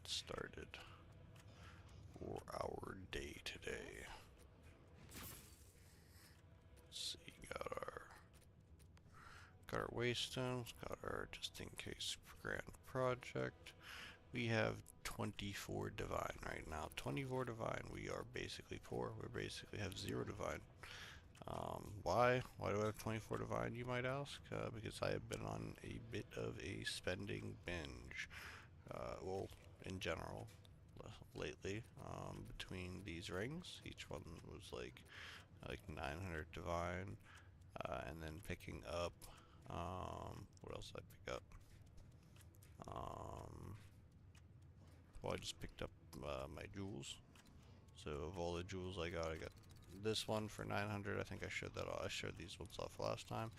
started for our day today. Let's see, got our waystones, got our just in case grand project. We have 24 divine right now. 24 divine. We are basically poor. We basically have 0 divine. Why? Why do I have 24 divine, you might ask? Because I have been on a bit of a spending binge. Well, in general, lately. Between these rings, each one was like 900 divine, and then picking up. What else did I pick up? Well, I just picked up my jewels. So of all the jewels I got this one for 900. I think I showed that. I showed these ones off last time.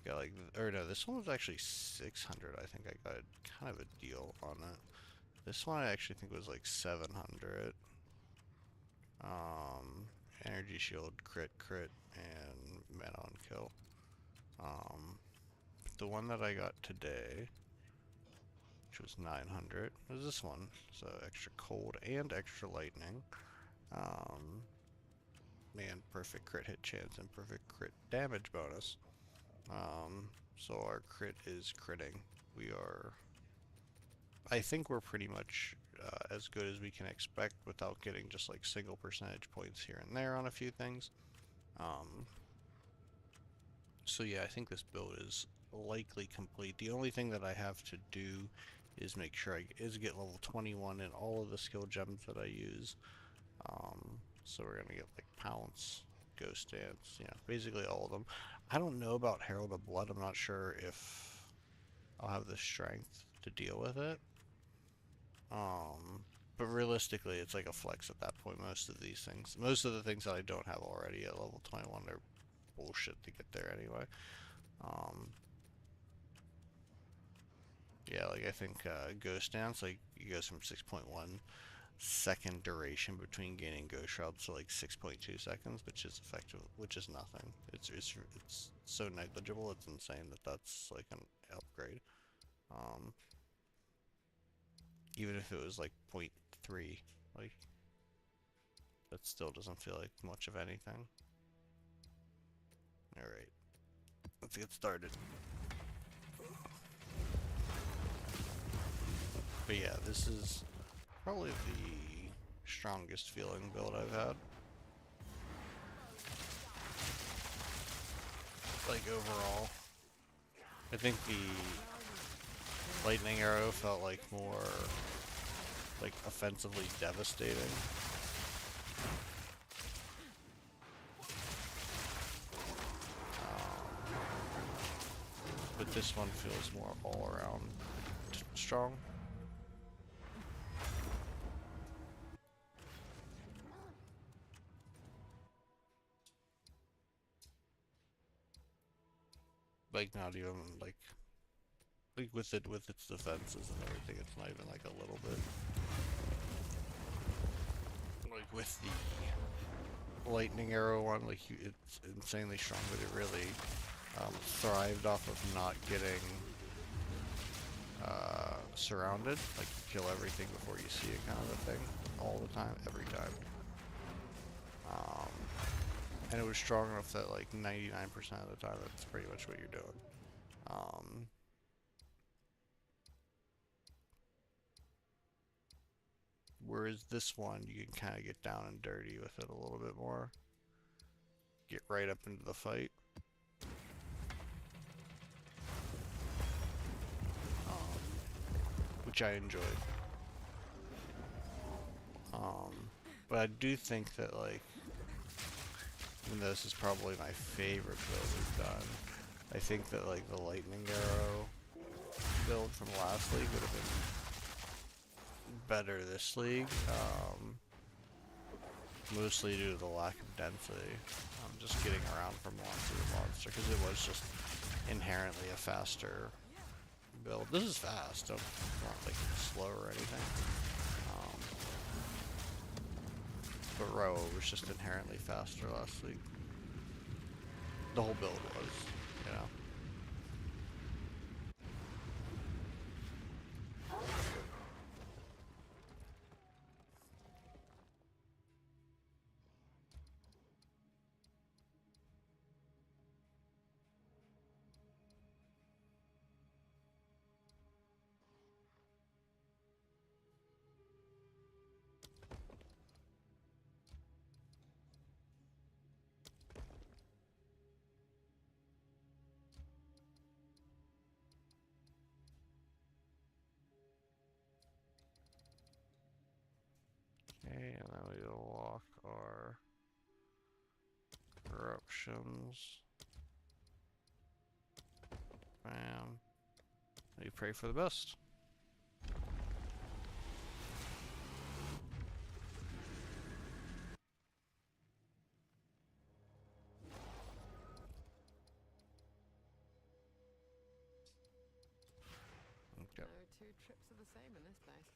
Got like, or no, this one was actually 600. I think I got kind of a deal on it. This one I actually think was like 700. Energy shield, crit, and mana on kill. The one that I got today, which was 900, was this one. So extra cold and extra lightning. Man, perfect crit hit chance and perfect crit damage bonus. So our crit is critting. We are, I think we're pretty much as good as we can expect without getting just like single percentage points here and there on a few things. So yeah, I think this build is likely complete. The only thing that I have to do is make sure I get level 21 in all of the skill gems that I use. So we're gonna get like Pounce, Ghost Dance, you know, basically all of them. I don't know about Herald of Blood. I'm not sure if I'll have the strength to deal with it. But realistically, it's like a flex at that point. Most of these things, most of the things that I don't have already at level 21, they're bullshit to get there anyway. Yeah, like I think Ghost Dance, like it goes from 6.1 second duration between gaining Ghost Shrouds to like 6.2 seconds, which is effective, which is nothing. It's so negligible. It's insane that that's like an upgrade. Even if it was like 0.3, like that still doesn't feel like much of anything. All right, let's get started. But yeah, this is probably the strongest feeling build I've had. Like overall, I think the lightning arrow felt like more like offensively devastating. But this one feels more all around strong. Like not even like with its defenses and everything, it's not even like a little bit. Like with the lightning arrow one, like it's insanely strong, but it really thrived off of not getting surrounded. Like you kill everything before you see it, kind of a thing, all the time, every time. And it was strong enough that like 99% of the time, that's pretty much what you're doing. Whereas this one, you can kind of get down and dirty with it a little bit more. Get right up into the fight. Which I enjoyed. But I do think that, like, even though this is probably my favorite build we've done, I think that, like, the lightning arrow build from last league would have been better this league. Mostly due to the lack of density. Just getting around from monster to monster, because it was just inherently a faster build. This is fast, don't like slow or anything. But Roa was just inherently faster last week. The whole build was, you know. and then we lock our corruptions. Bam. We pray for the best. Okay. No two trips are the same in this place.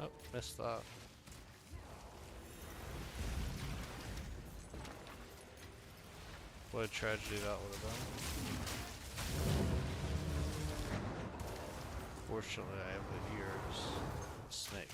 Oh, missed that. What a tragedy that would have been. Fortunately, I have the ears. Snake.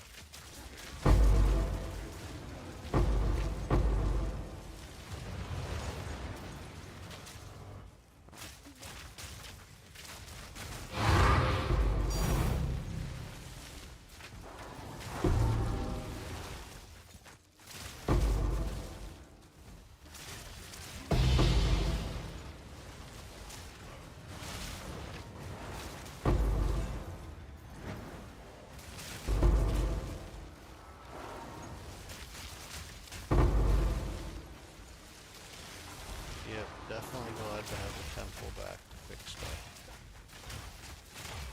Definitely glad to have the temple back fixed up.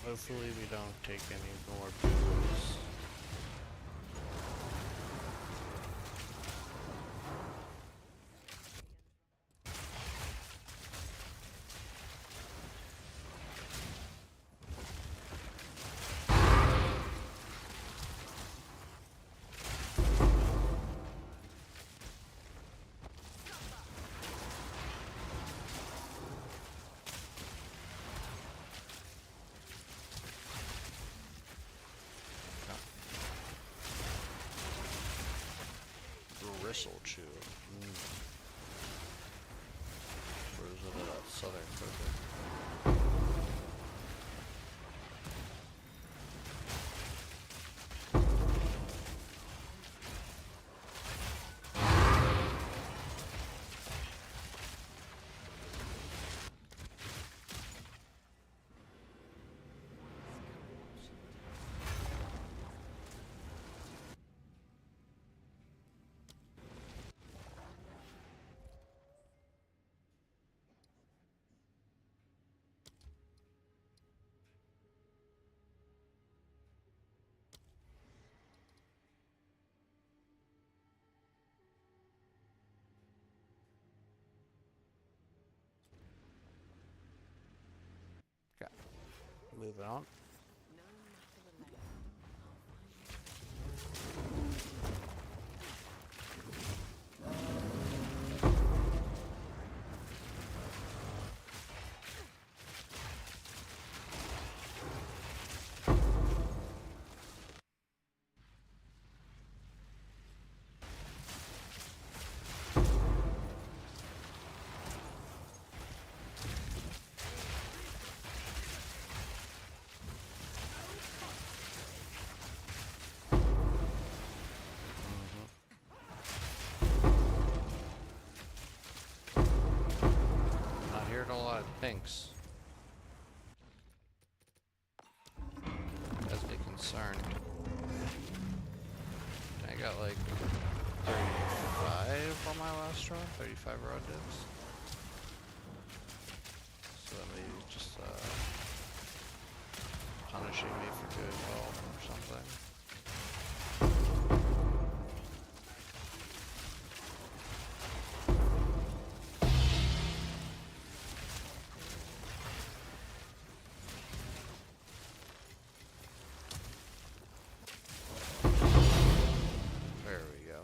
Hopefully we don't take any more booze. Bristle chew. Where's it at? Southern cooker. Okay. Moving on. Tinks. Has me concerned. I got like 35 on my last run, 35 raw dips. So that maybe just punishing me for doing well or something. There we go.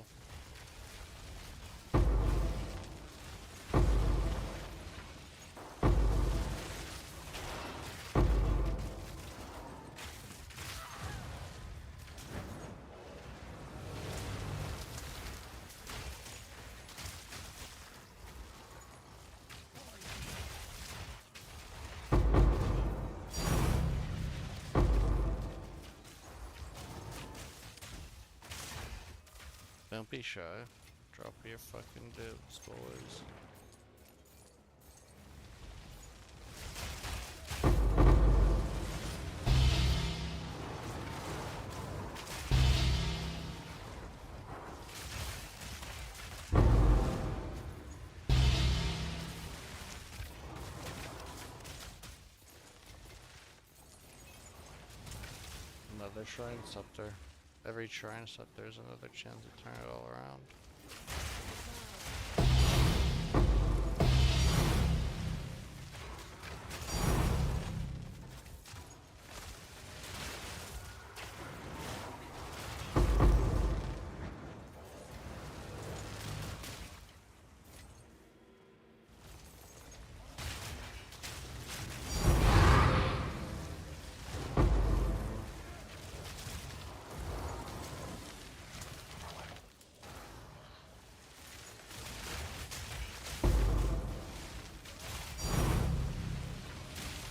Don't be shy. Drop your fucking dibs, boys. Another shrine scepter. Every shrine scepter is another chance to turn it all around.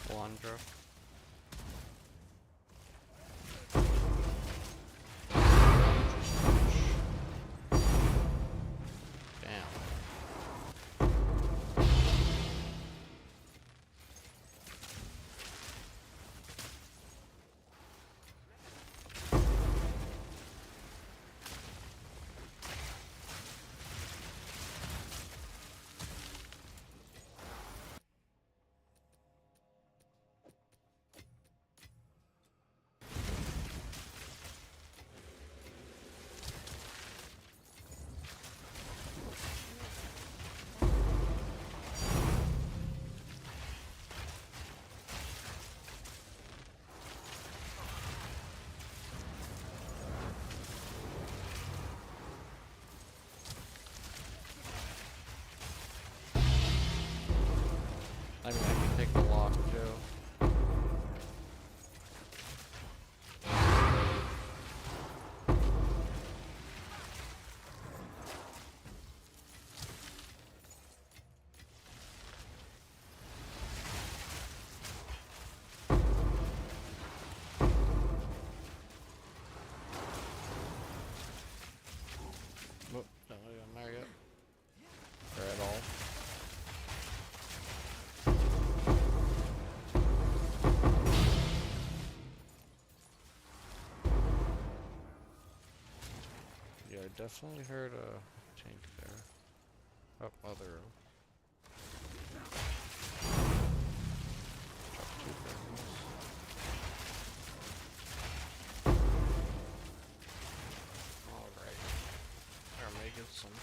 Blondra. Damn. I mean, I can take the lock too. Nope, not even there yet. Or at all. Yeah, I definitely heard a tank there. Oh, other room. Drop 2 things. Alright. We're making some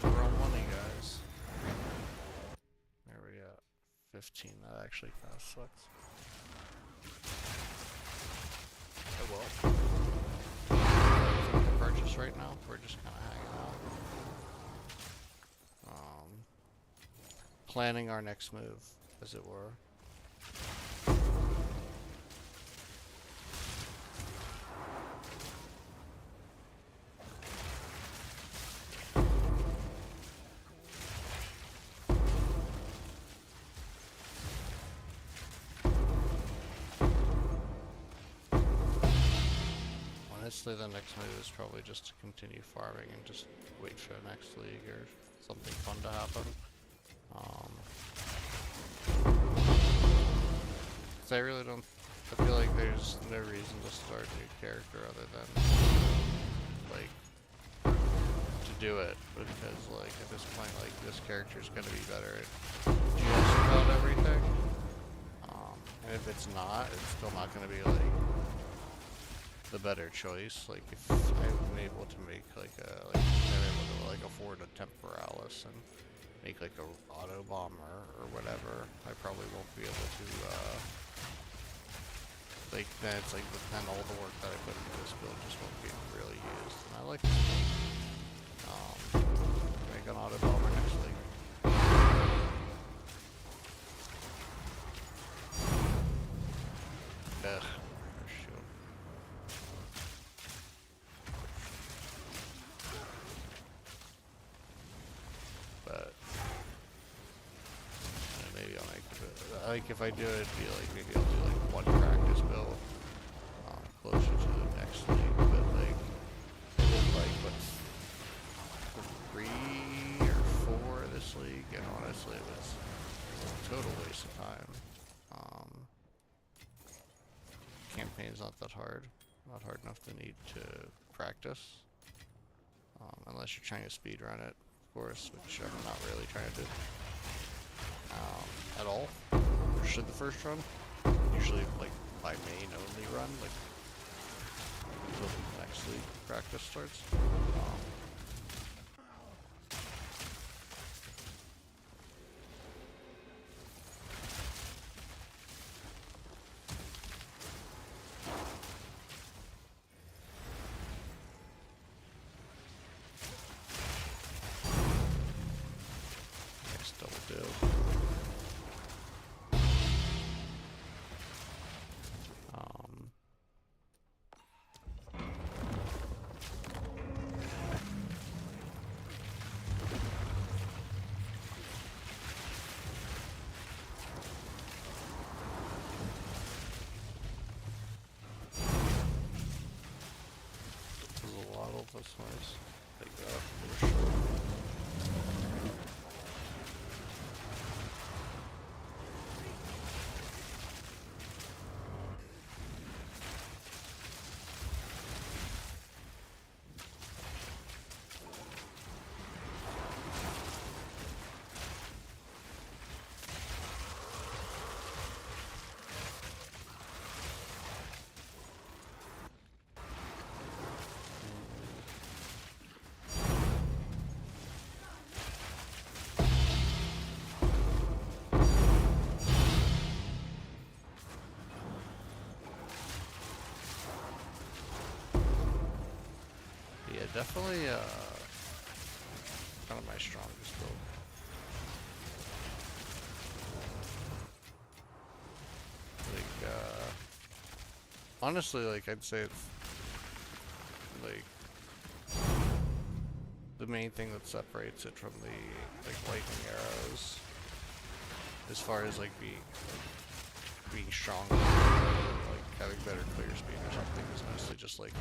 run money, guys. There we go. 15. That actually kind of sucks. Oh well. Nothing to purchase right now. We're just kind of hanging out. Planning our next move, as it were. Honestly, the next move is probably just to continue farming and just wait for the next league or something fun to happen. Um, 'Cause I really don't. I feel like there's no reason to start a new character other than like to do it, because like at this point, like this character's gonna be better at just about everything. And if it's not, it's still not gonna be like the better choice. Like if I've been able to make like they're able to like afford a temporalis and make like a auto bomber or whatever, I probably won't be able to like then it's like then all the work that I put into this build just won't be really used. And I like this build. Make an auto bomber next league. Ugh. Shoot. But maybe I'll make it. Like if I do it, it'd be like maybe I'll do like one practice build closer to the next league. But like, I did like what's 3 or 4 this league, and honestly, it was a total waste of time. Campaign's not that hard. Not hard enough to need to practice. Unless you're trying to speedrun it, of course, which I'm not really trying to do. At all. Or should the first run. Usually, like, by main only run, like, until the next league practice starts. That's nice. Take that for sure. Definitely, kind of my strongest build. Like, honestly, like, I'd say it's, like, the main thing that separates it from the, like, lightning arrows, as far as, like, being stronger, like, having better clear speed or something, is mostly just, like,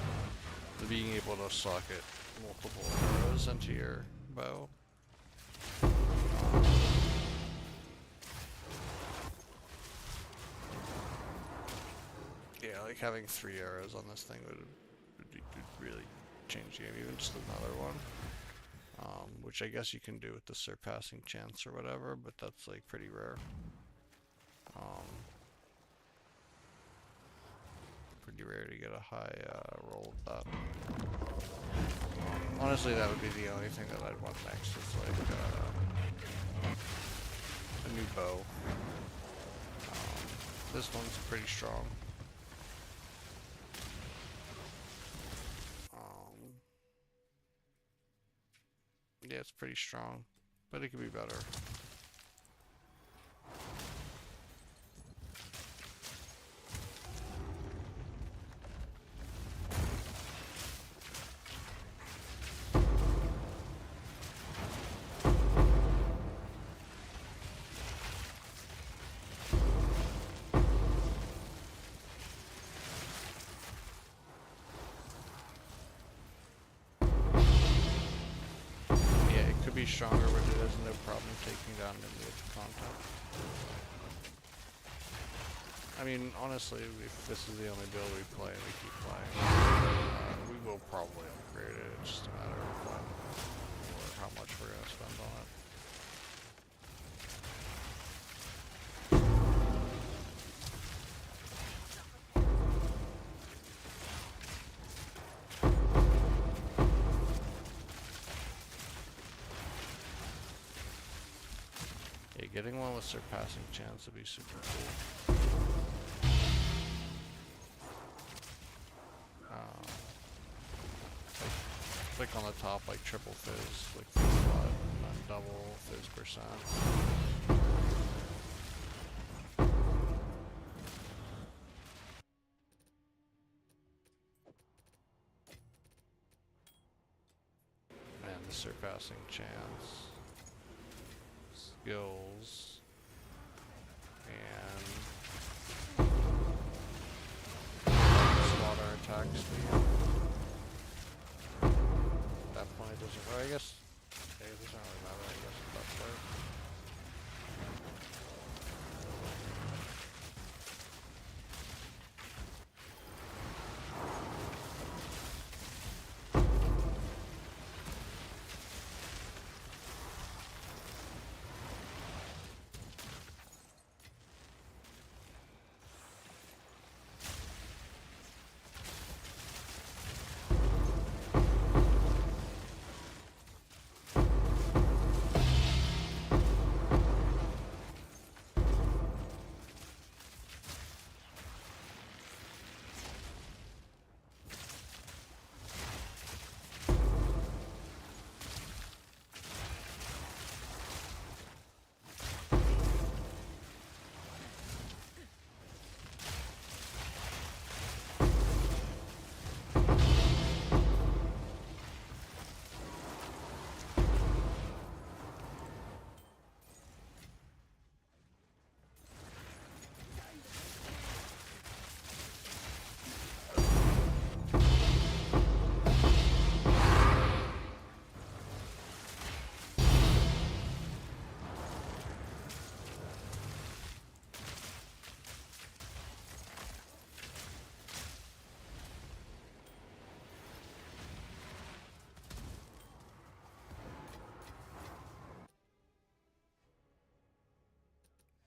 being able to socket multiple arrows into your bow. Yeah, like having 3 arrows on this thing would really change the game, even just another one. Which I guess you can do with the surpassing chance or whatever, but that's like pretty rare. Pretty rare to get a high roll with that. Honestly, that would be the only thing that I'd want next, is like a new bow. This one's pretty strong. Yeah, it's pretty strong, but it could be better. could be stronger, but it has no problem taking down lineage content. I mean, honestly, if this is the only build we play and we keep playing, we will probably upgrade it. It's just a matter of when or how much we're going to spend on it. Yeah, getting one with surpassing chance would be super cool. Click on the top, like triple fizz, like fizz slot, and then double fizz percent. And the surpassing chance, skills, and slaughter attack speed. Definitely doesn't. Well, I guess it doesn't really matter. I guess at that point.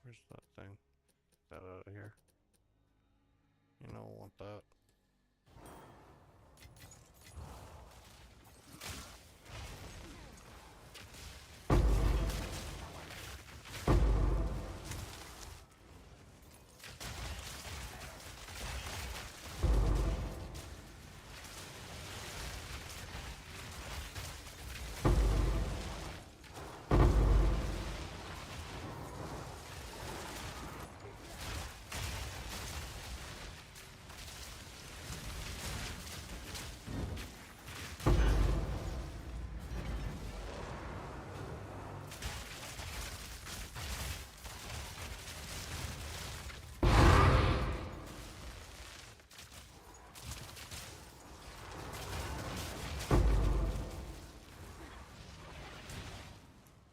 Where's that thing? Get that out of here. You don't want that.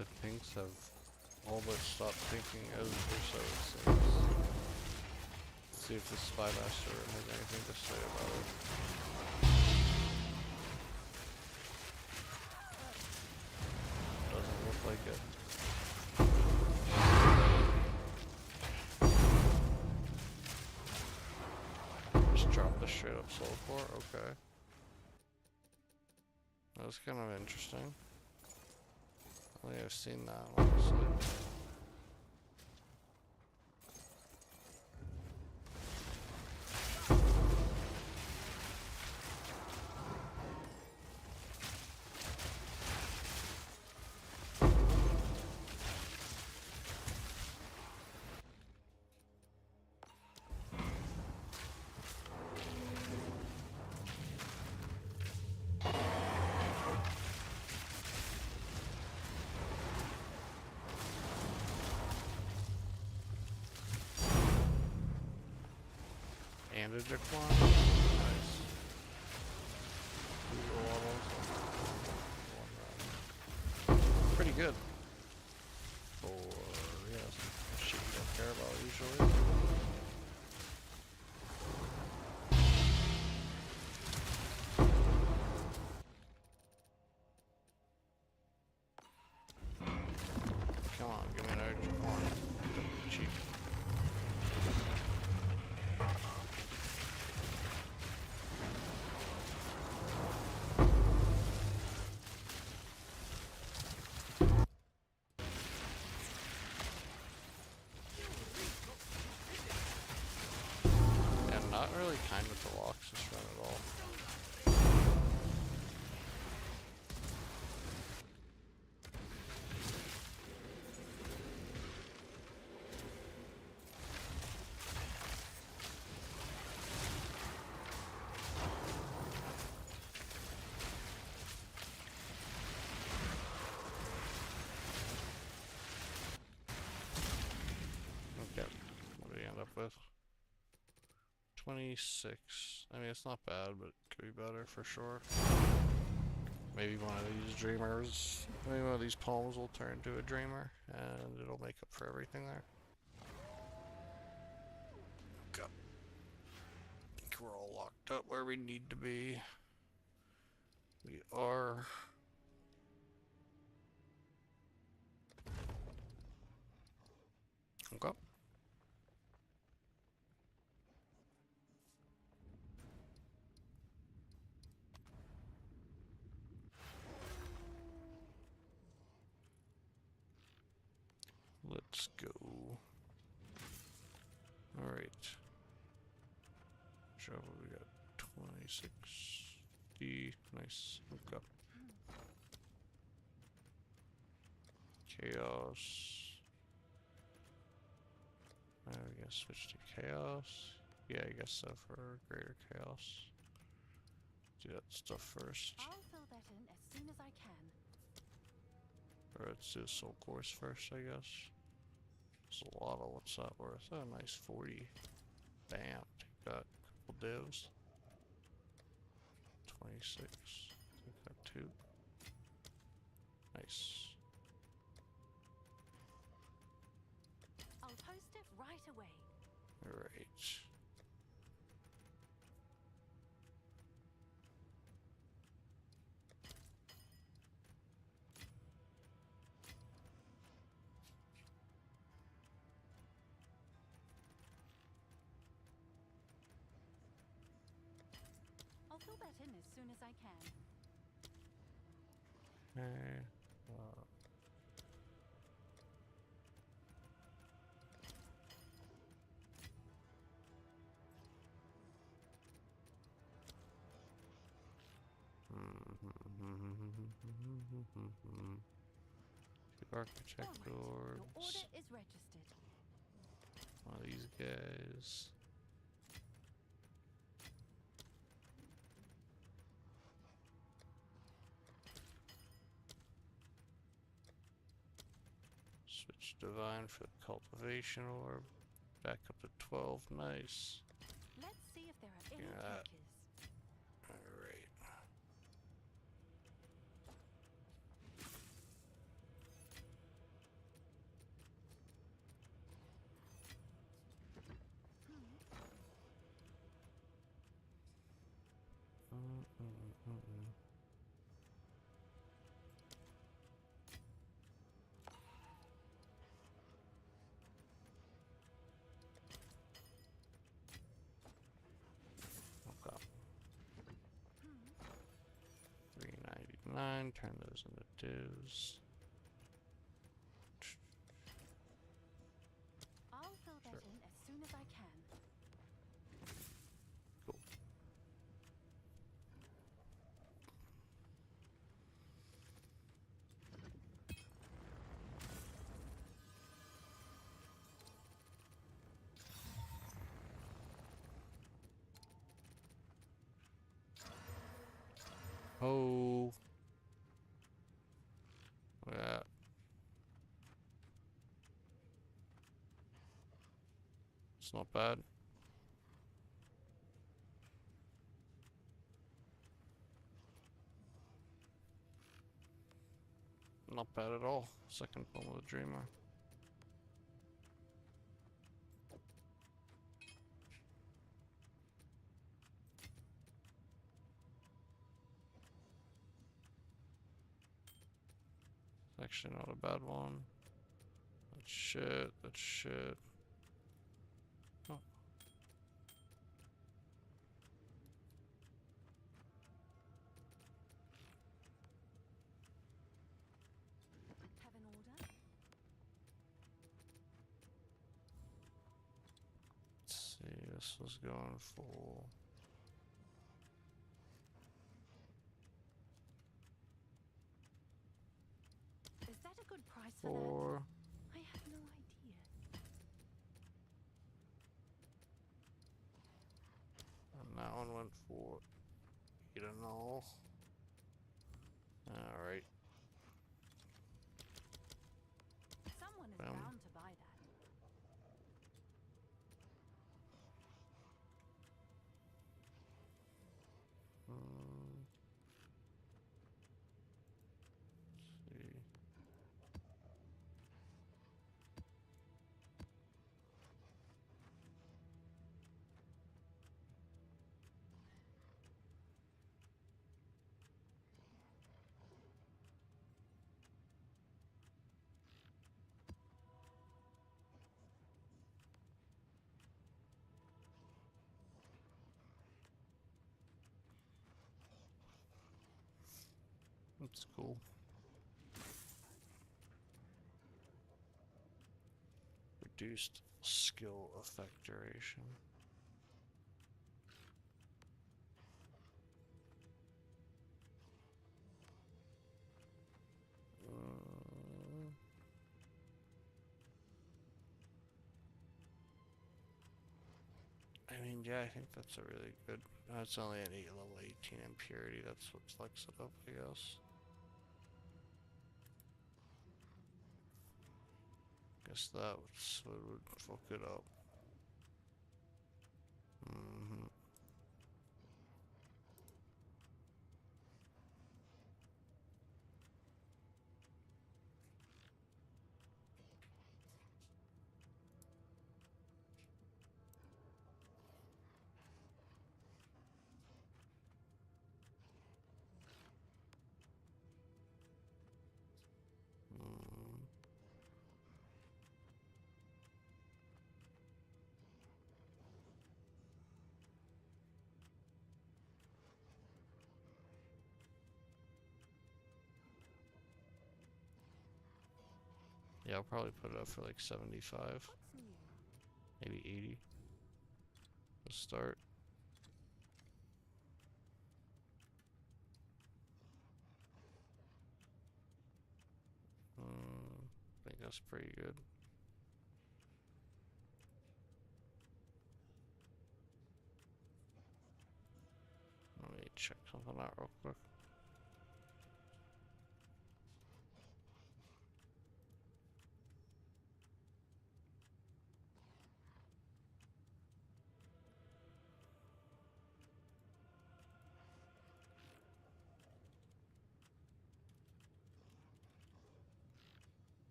The Tinks have all but stopped thinking as or so it seems. Let's see if the Spymaster has anything to say about it. Doesn't look like it. Just drop the straight up soul core, okay. That was kind of interesting. I don't think I've seen that, honestly. And a decline. Nice. Two levels. One run. good. For, yeah, some shit you don't care about usually. Come on, give me an extra horn. Cheap. Yeah, not really kind with the locks this run at all. Okay, what do we end up with? 26. I mean, it's not bad, but it could be better for sure. Maybe one of these dreamers, maybe one of these poems will turn into a dreamer, and it'll make up for everything there. Okay. I think we're all locked up where we need to be. We are. Okay. Let's go. Alright. Shovel, we got 26. D. Nice. Okay. Chaos. I guess switch to chaos. Yeah, I guess so for greater chaos. Do that stuff first. I'll fill that in as soon as I can. Or let's do soul course first, I guess. It's a lot of what's that worth? Oh, nice 40. Bam. Take that. Couple divs. 26. Take that too. Nice. I'll post it right away. Alright. I'll fill that in as soon as I can. Okay. Two architect All right. Your order orbs. is registered. One of these guys. Switch divine for the cultivation orb. Back up to 12. Nice. Let's see if there are any Yeah. takers. Alright. Okay. 399. Turn those into dues. I'll fill that Sure. in as soon as I can. Cool. Oh. Yeah. It's not bad. Not bad at all. Second poem of the Dreamer. It's actually not a bad one. That's shit. That's shit. Oh. Have an order? Let's see. This was going for. Is that a good price for Four. that? I have no idea. And that one went for 8 and all. Alright. Someone is Bam. bound to buy that. See. That's cool. Reduced skill effect duration. I mean, yeah, I think that's a really good. It's only an level 18 impurity. That's what flex it up, I guess. Guess that's what would fuck it up. Mm-hmm. Mm. Yeah, I'll probably put it up for like 75, What's new? maybe 80 to start. I think that's pretty good. Let me check something out real quick.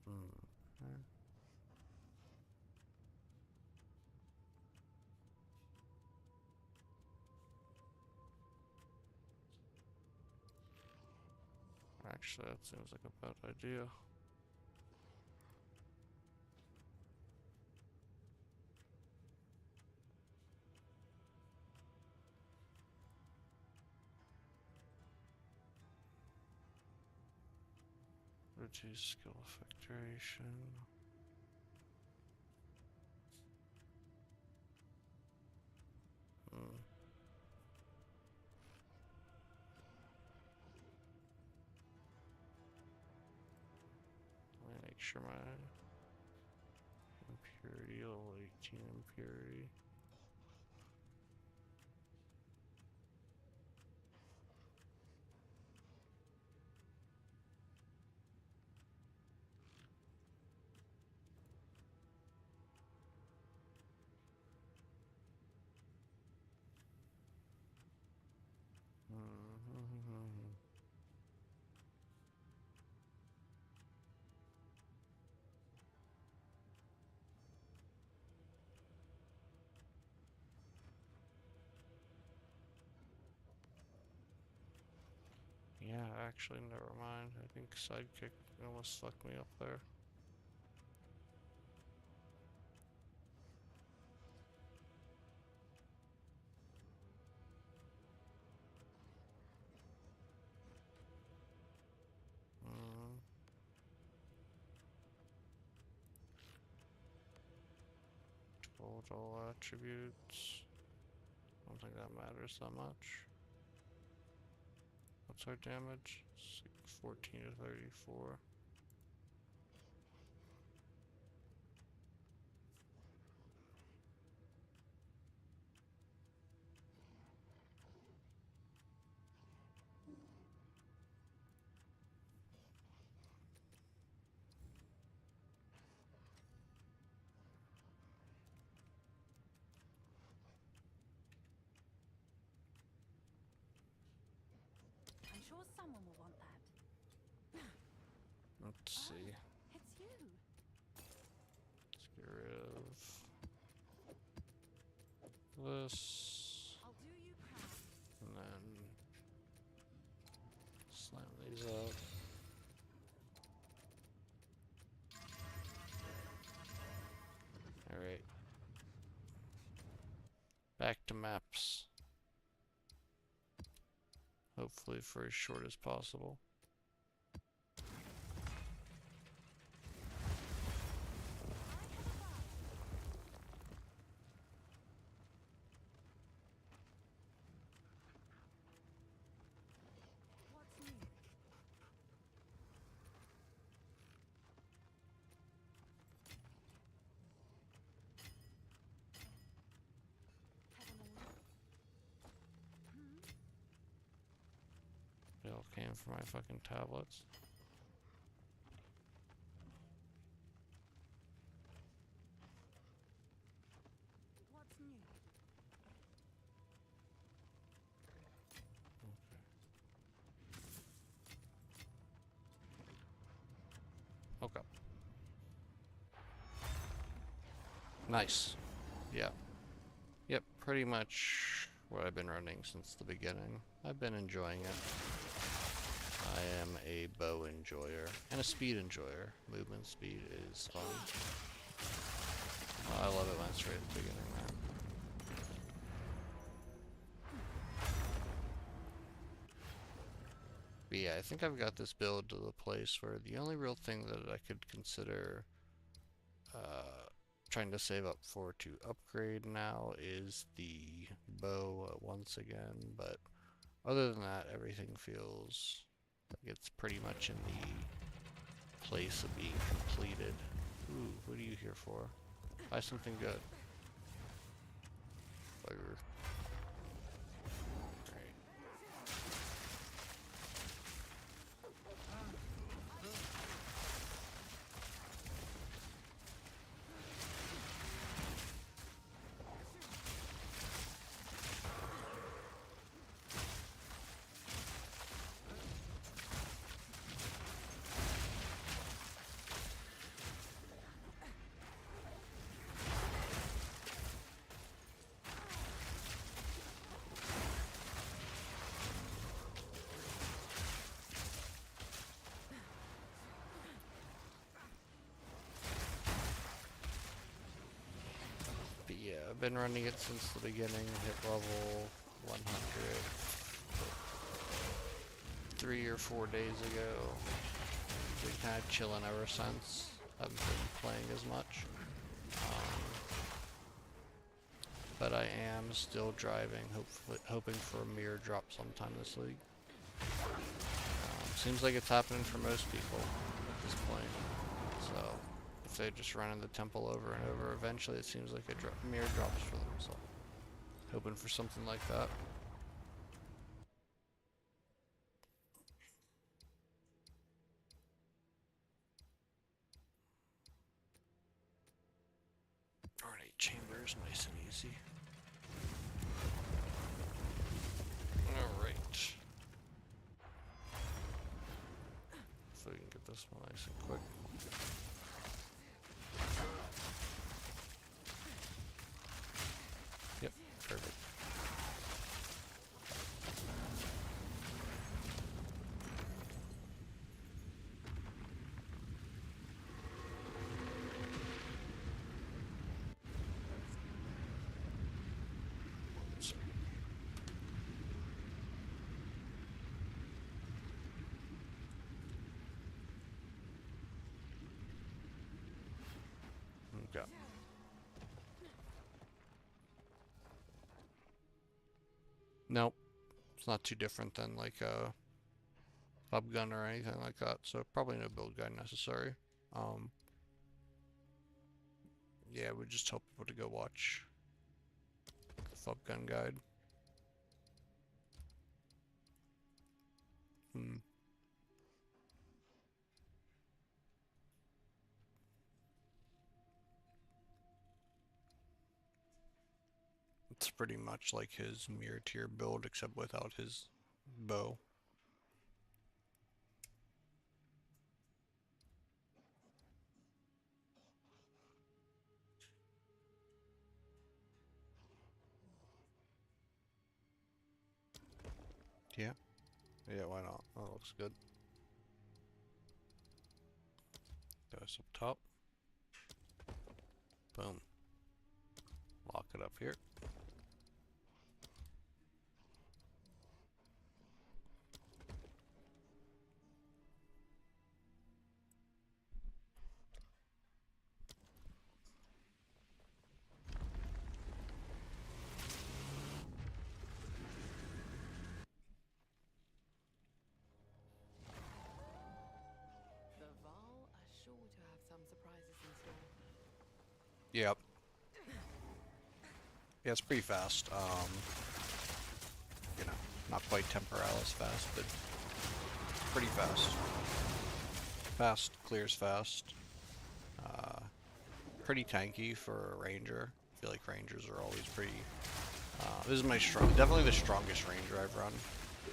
Okay. Actually, that seems like a bad idea. Reduce skill effect duration. Hmm. Let me make sure my impurity, level 18 impurity. Yeah, actually, never mind. I think sidekick almost fucked me up there. Mm. Total attributes. I don't think that matters that much. What's our damage? 14 to 34. I'm sure someone will want that. Let's see. It's you. Let's get rid of this. I'll do you proud. And then slam these up. Alright. Back to maps. Hopefully for as short as possible. What's new? Have an order? They all came from my fucking tablets. What's new? Okay. Nice. Yeah. Yep, pretty much what I've been running since the beginning. I've been enjoying it. I am a bow enjoyer and a speed enjoyer. Movement speed is fun. Oh, I love it when it's right at the beginning, man. But yeah, I think I've got this build to the place where the only real thing that I could consider trying to save up for to upgrade now is the bow once again, but other than that, everything feels like it's pretty much in the place of being completed. Ooh, what are you here for? Buy something good. Bugger. But yeah, I've been running it since the beginning, hit level 100 3 or 4 days ago. Been kind of chilling ever since. Haven't been playing as much. But I am still driving, hoping for a mirror drop sometime this league. Seems like it's happening for most people at this point. So if they just run in the temple over and over, eventually it seems like a mirror drops for them. So hoping for something like that. Ornate chambers, nice and easy. Alright. So we can get this one nice and quick. Yep, perfect. Yeah. Nope. It's not too different than like a pub gun or anything like that, so probably no build guide necessary. Yeah, we just tell people to go watch the pub gun guide. It's pretty much like his mirror tier build, except without his bow. Yeah. Yeah, why not? That looks good. Goes up top. Boom. Lock it up here. The Val are sure to have some surprises in store. Yep. Yeah, it's pretty fast. You know, not quite Temporalis fast, but pretty fast. Fast, clears fast. Pretty tanky for a ranger. I feel like rangers are always pretty. This is my definitely the strongest ranger I've run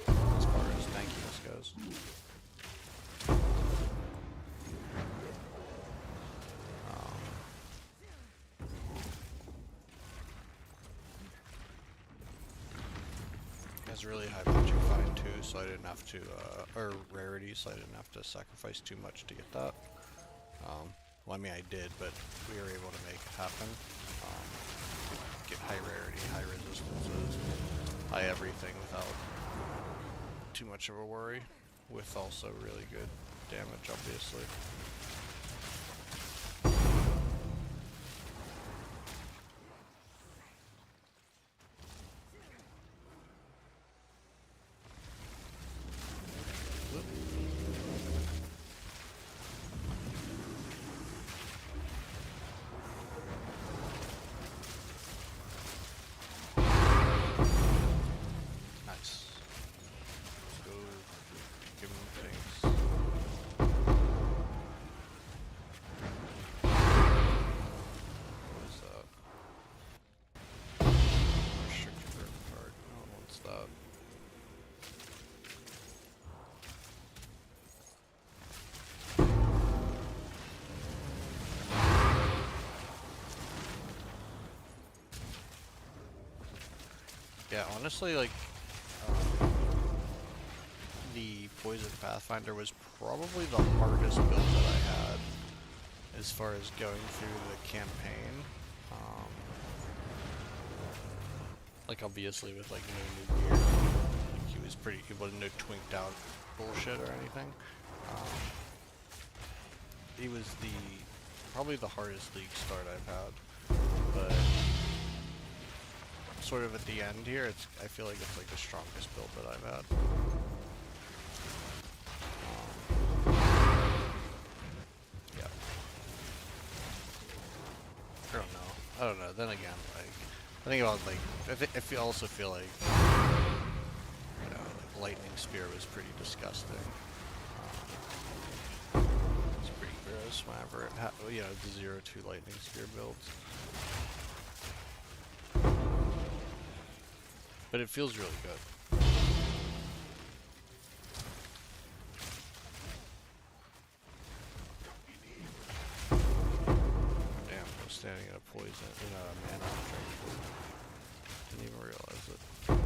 as far as tankiness goes. Has really high magic find too, so I didn't have to, or rarity, so I didn't have to sacrifice too much to get that. Well, I mean, I did, but we were able to make it happen. Get high rarity, high resistances, high everything without too much of a worry, with also really good damage, obviously. Yeah, honestly, like, the Poison Pathfinder was probably the hardest build that I had as far as going through the campaign. Like, obviously with, like, no new gear, like, he wasn't no twinked out bullshit or anything. He was probably the hardest league start I've had, but sort of at the end here, I feel like it's like the strongest build that I've had. Yeah. I don't know. Then again, like, I think about, like, I also feel like, you know, like Lightning Spear was pretty disgusting. It's pretty gross whenever it you know, the 0-2 Lightning Spear builds. But it feels really good. Damn, I was standing in a poison, in a mana drink. Didn't even realize it. There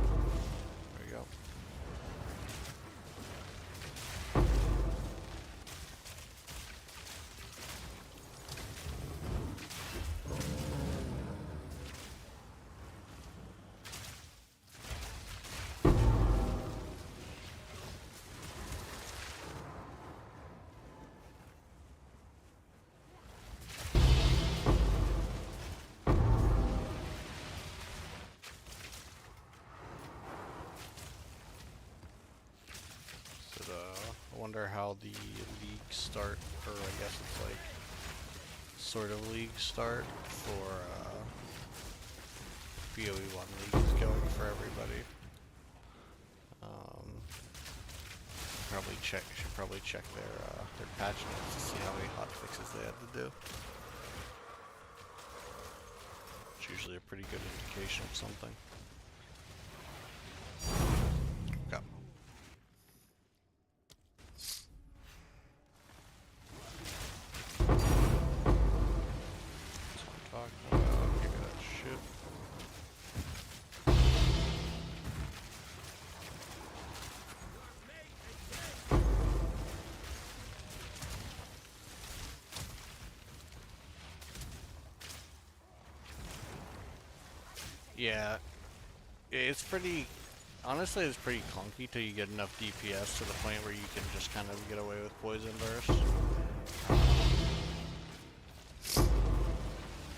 we go. Pathfinder how the leagues start, or I guess it's like sort of leagues start for BOE 1 league is going for everybody. Should probably check their patch notes to see how many hotfixes they had to do. It's usually a pretty good indication of something. Okay. That's what I'm talking about. Give me that shit. Yeah, it's pretty, honestly it's pretty clunky till you get enough DPS to the point where you can just kind of get away with Poison Burst.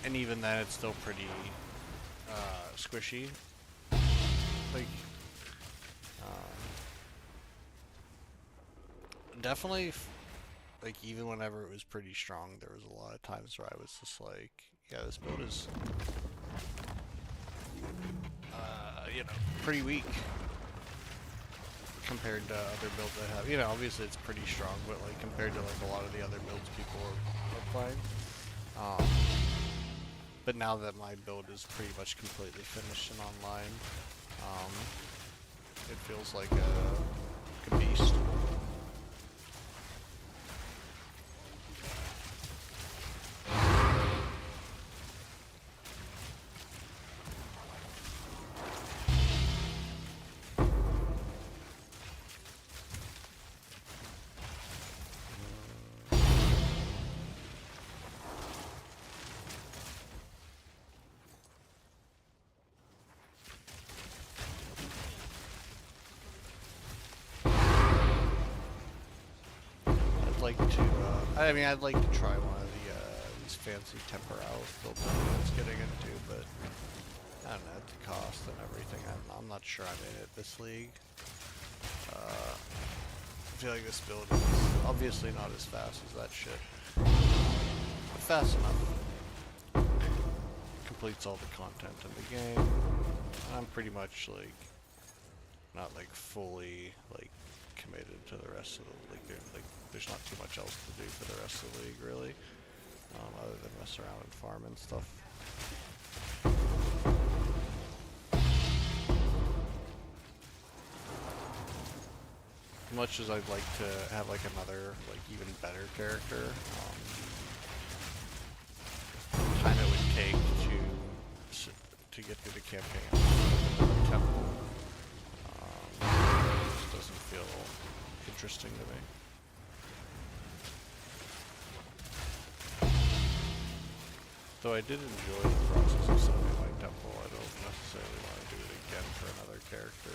And even then it's still pretty squishy. Like, definitely, like even whenever it was pretty strong, there was a lot of times where I was just like, yeah, this build is you know, pretty weak compared to other builds I have. You know, obviously it's pretty strong, but like compared to like a lot of the other builds people are playing. But now that my build is pretty much completely finished and online, it feels like a beast. I'd like to try one of these fancy temporals builds everyone's getting into, but I don't know, at the cost and everything, I'm not sure I'm in it this league. I feel like this build is obviously not as fast as that shit, but fast enough. Completes all the content in the game. I'm pretty much like not like fully like committed to the rest of the league. There's not too much else to do for the rest of the league, really, other than mess around and farm and stuff. As much as I'd like to have like another, like even better character, time it would take to get through the campaign in the temple, just doesn't feel interesting to me. Though I did enjoy the process of summoning my temple, I don't necessarily want to do it again for another character.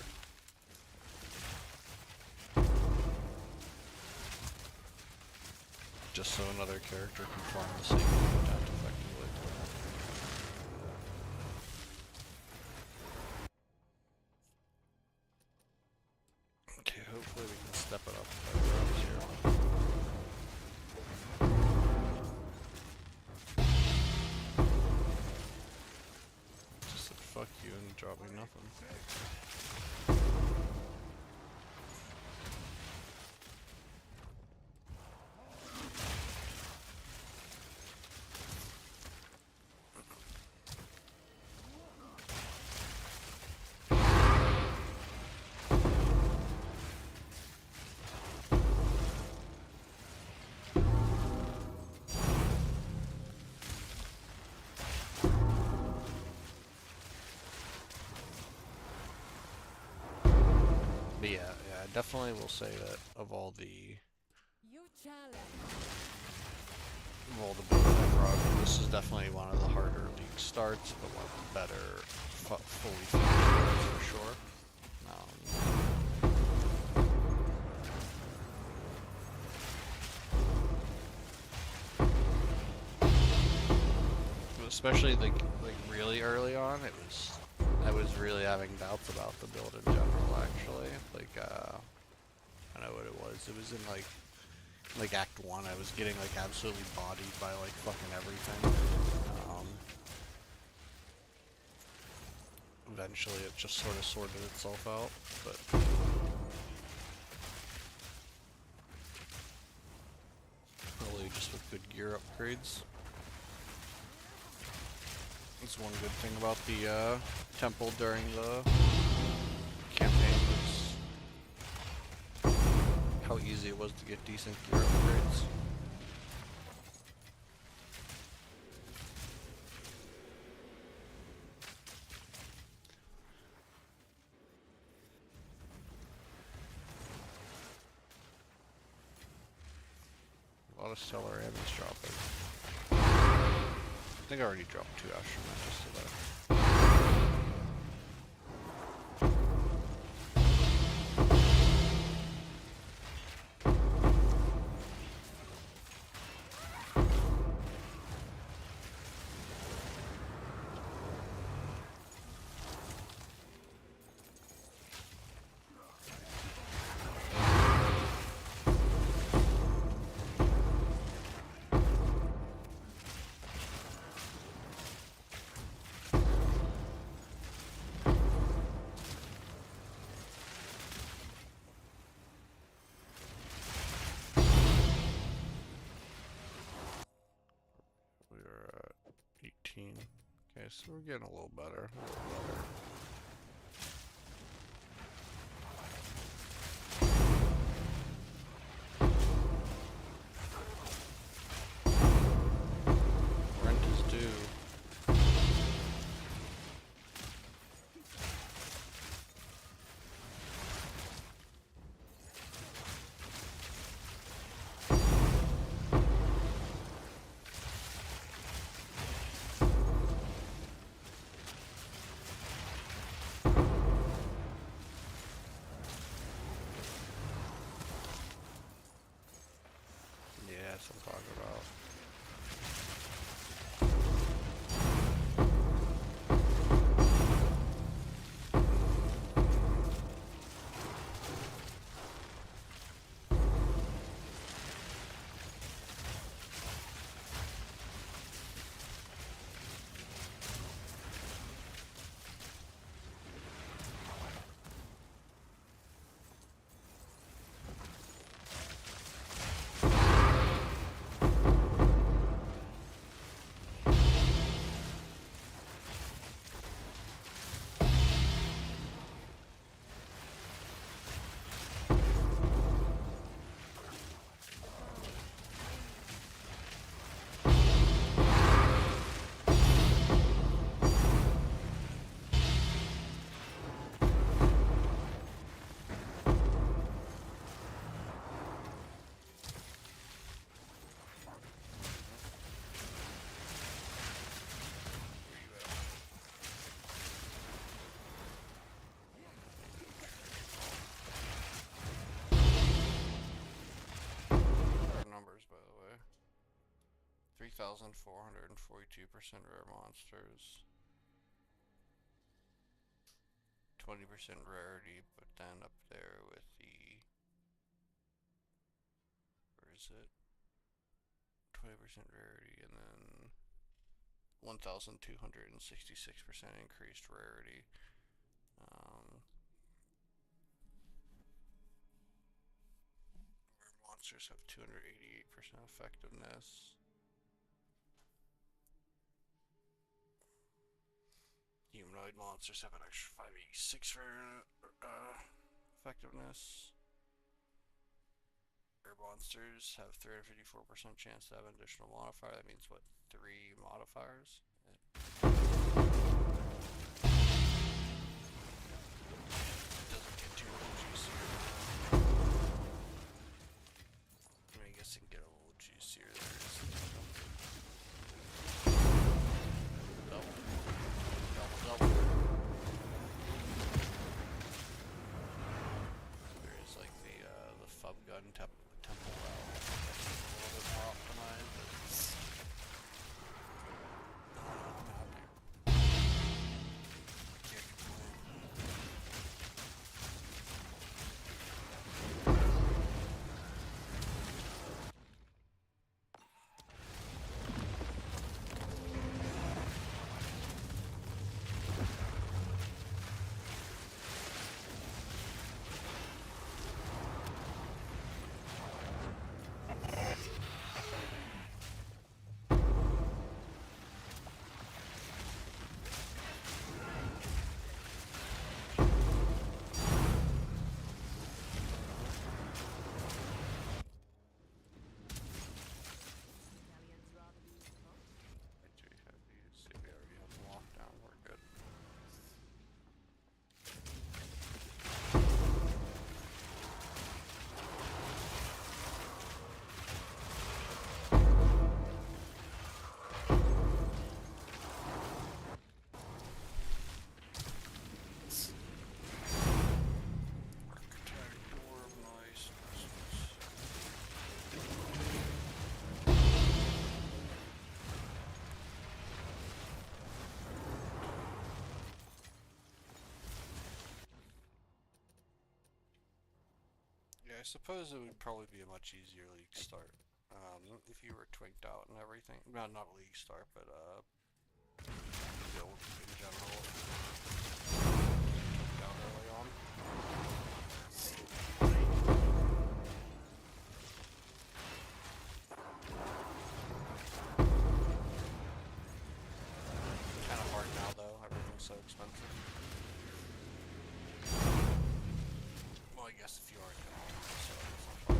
Just so another character can farm the same content effectively. Okay, hopefully we can step it up by rounds here. Fuck you and drop me nothing. But yeah, I definitely will say that of all the builds I brought, this is definitely one of the harder league starts, but one of the better fully finished builds for sure. Especially like really early on, I was really having doubts about the build in general, actually. Like, I know what it was. It was in like Act 1. I was getting like absolutely bodied by like fucking everything. Eventually it just sort of sorted itself out, but probably just with good gear upgrades. That's one good thing about the temple during the campaign was how easy it was to get decent gear upgrades. A lot of stellar ammo's dropping. I think I already dropped 2 astronauts today. Okay, so we're getting a little better. Rent is due. That's what I'm talking about. Numbers, by the way. 3,442% rare monsters. 20% rarity, but then up there with the... Where is it? 20% rarity, and then 1,266% increased rarity. Monsters have 288% effectiveness. Humanoid monsters have an extra 586 for effectiveness. Air monsters have 354% chance to have an additional modifier. That means what? 3 modifiers? It doesn't get too much juicier. I guess it can get a little juicier there. There's like the Fub Gun temple route. A little bit more optimized, but I'm happy. Can't complain. suppose it would probably be a much easier league start. If you were twinked out and everything. Well, not league start, but build in general. Twinked out early on. Kind of hard now though, everything's so expensive. Well, I guess if you already own it, so it's not fun.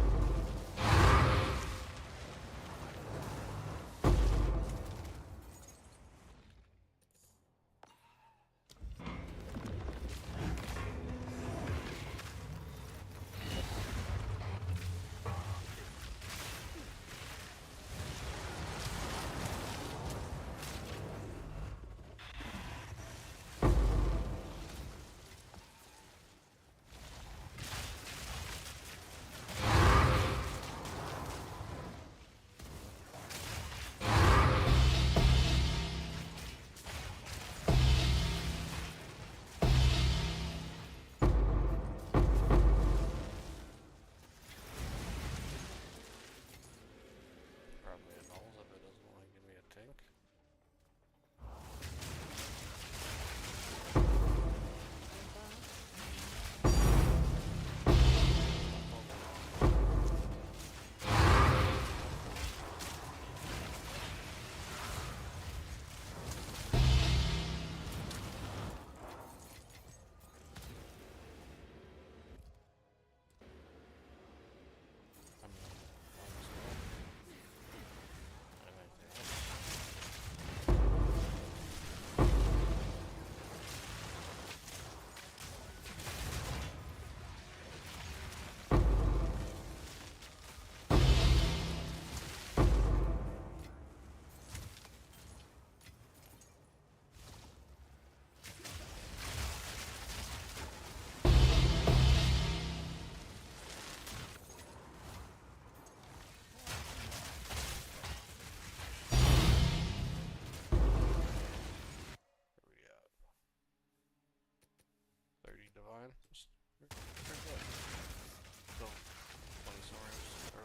Probably annuls if it doesn't want to give me a tink. I mean, where we at? 30 divine. Pretty good. So, 20 swords, or...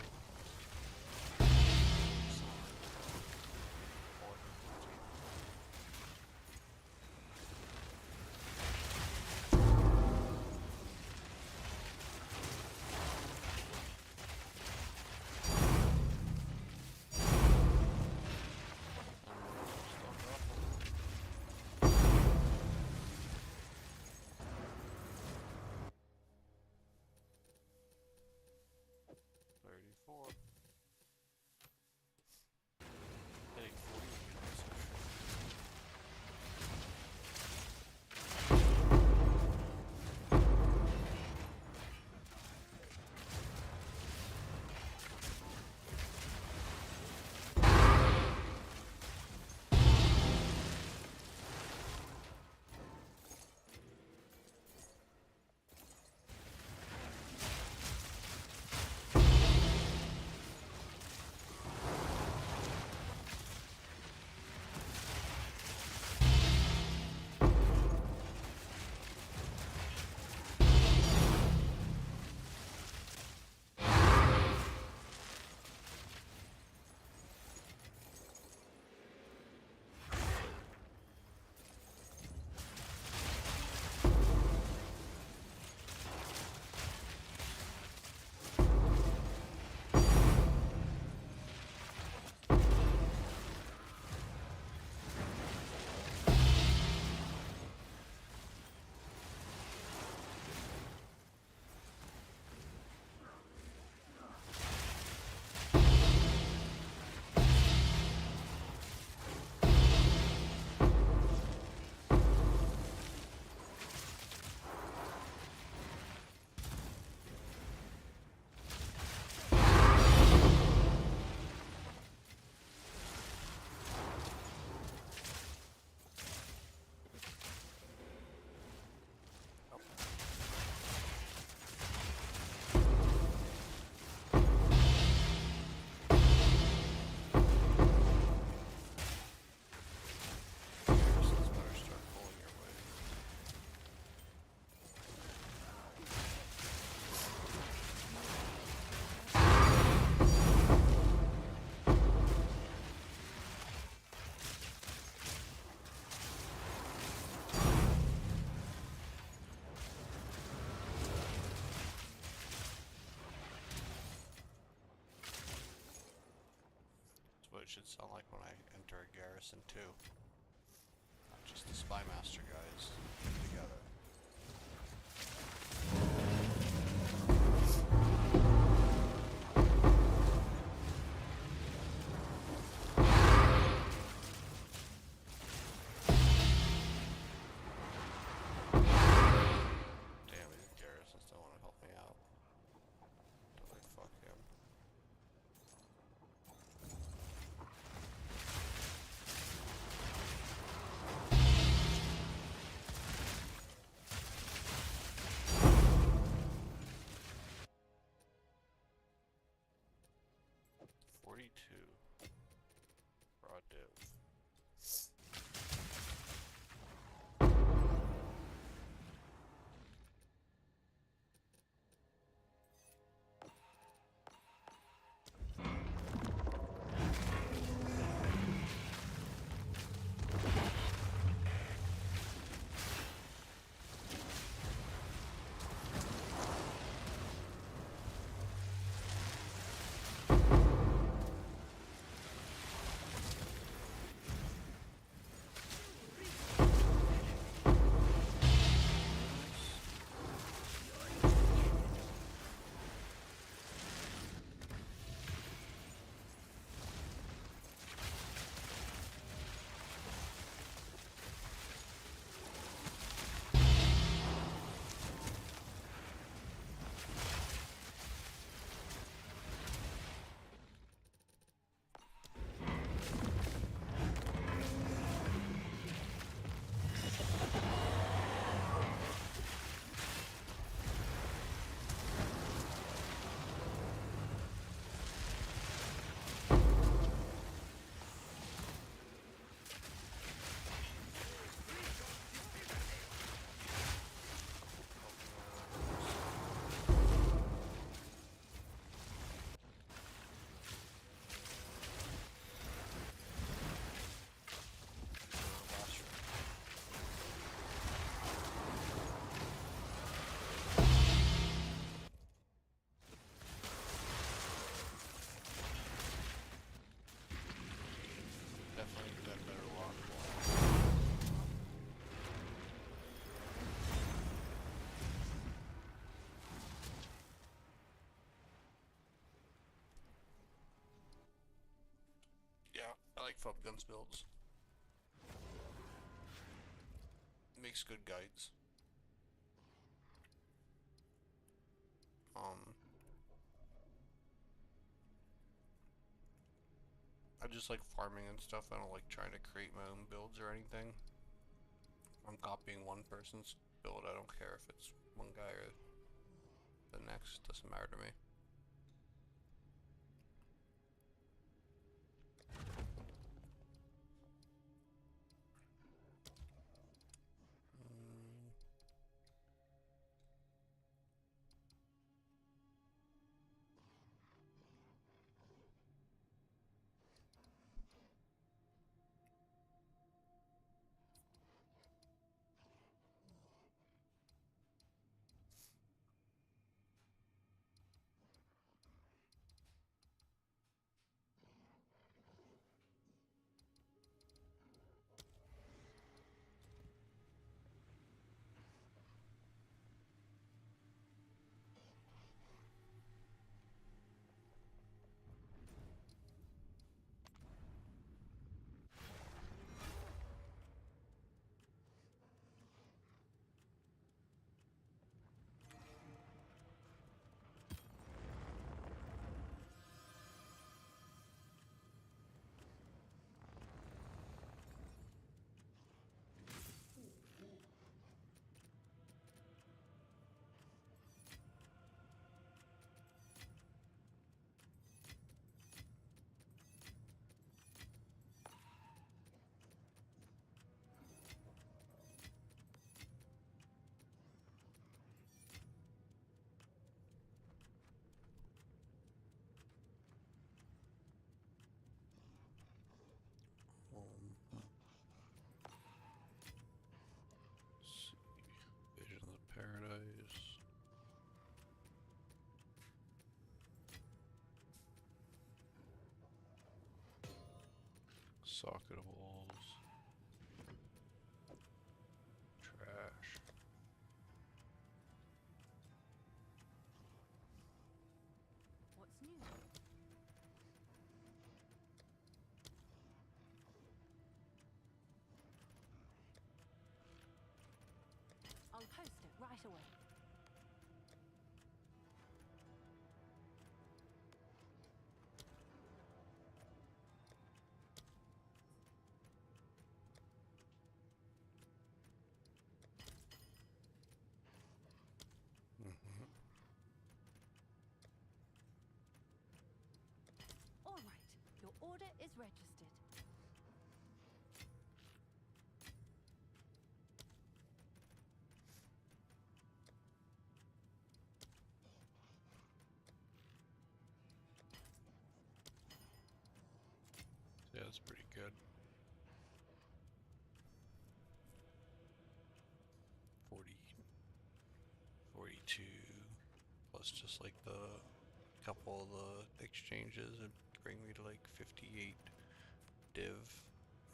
it should sound like when I enter a garrison too. Not just the Spymaster guys together. Damn, these garrisons don't want to help me out. Don't like fuck him. Raw div. Definitely could have better lock roll. Yeah, I like Fub Guns builds. Makes good guides. I just like farming and stuff. I don't like trying to create my own builds or anything. I'm copying one person's build. I don't care if it's one guy or the next. Doesn't matter to me. Socketables. Trash. What's new? I'll post it right away. Mhm. All right, your order is registered. Yeah, that's pretty good. 40, 42, plus just like the couple of the exchanges would bring me to like 58 div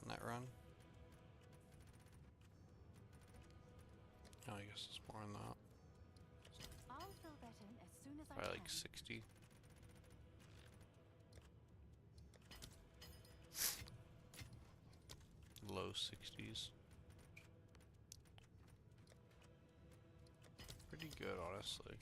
in that run. Oh, I guess it's more than that. I'll fill that in as soon as I Probably can. like 60. Low 60s. Pretty good, honestly.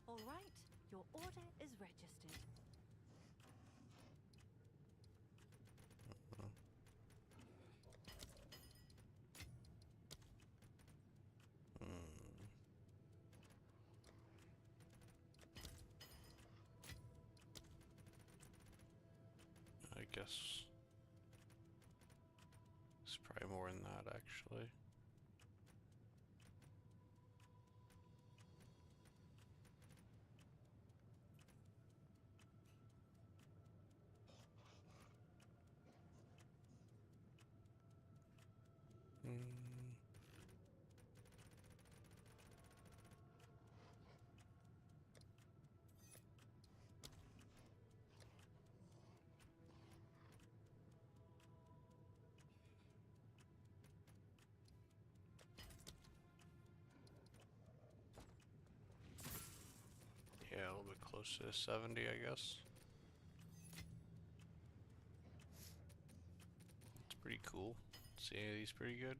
All right, your order is registered. Hmm. I guess it's probably more than that, actually. Hmm. Yeah, a little bit closer to 70, I guess. It's pretty cool. See any of these pretty good?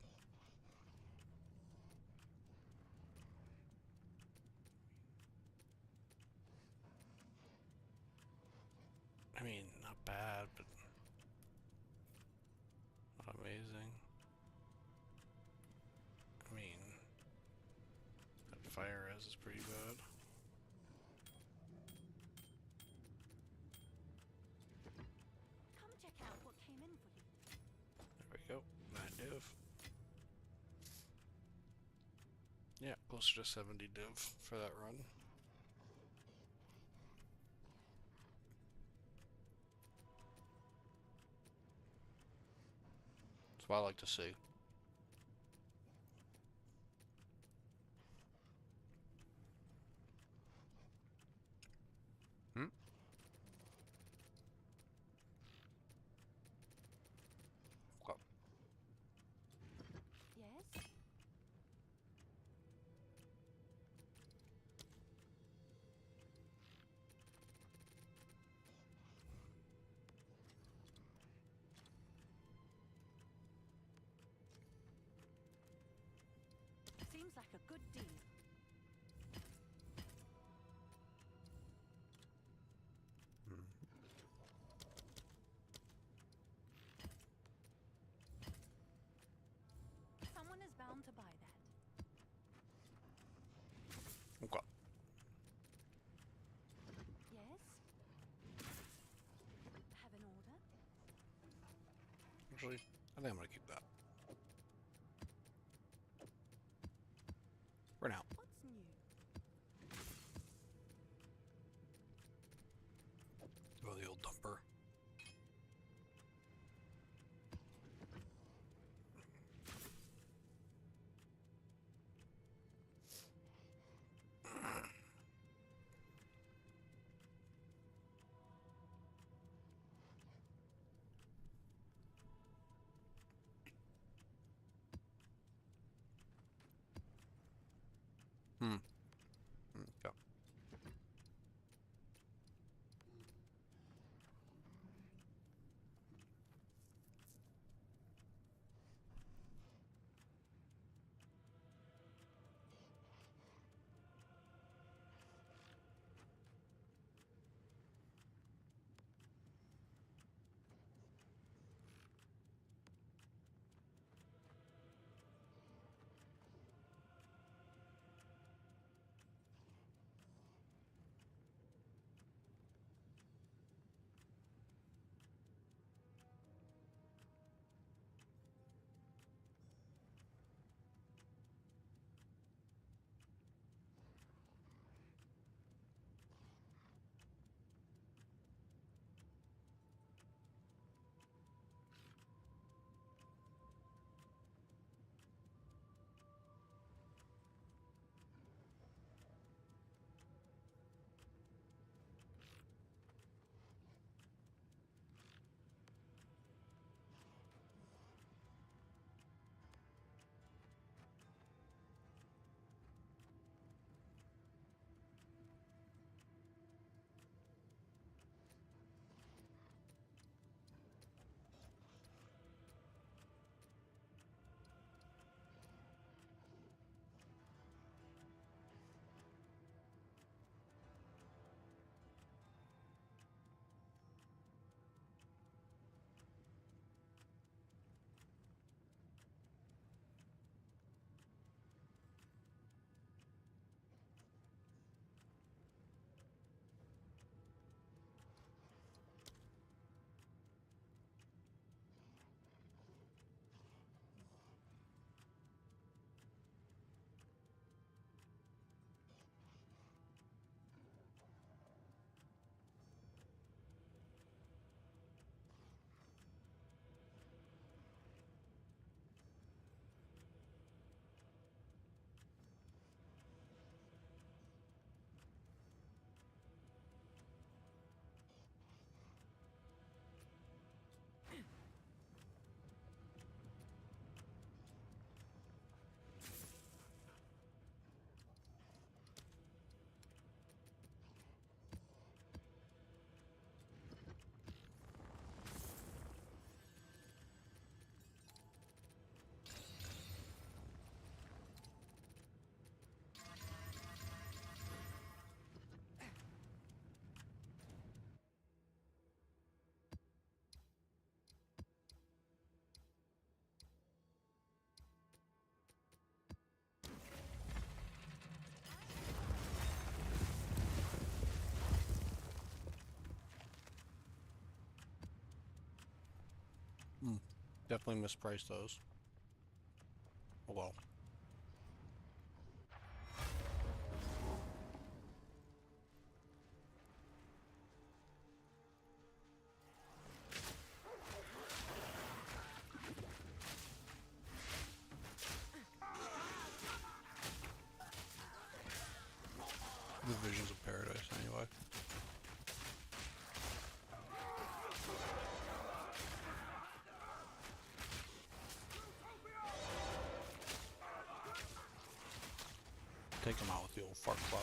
I mean, not bad, but not amazing. I mean, that fire res is pretty bad. Come check out what came in for you. There we go. 9 div. Yeah, closer to 70 div for that run. That's what I like to see. Hmm? Well, Yes? Seems like a good deal. hmm. Someone is bound to buy that. Okay. Yes? Have an order? Actually, I think I'm gonna keep that. For now. What's new? fuel dumper. Okay. Definitely mispriced those. Oh well. The visions of paradise, anyway. Take them out with the old fart cloud.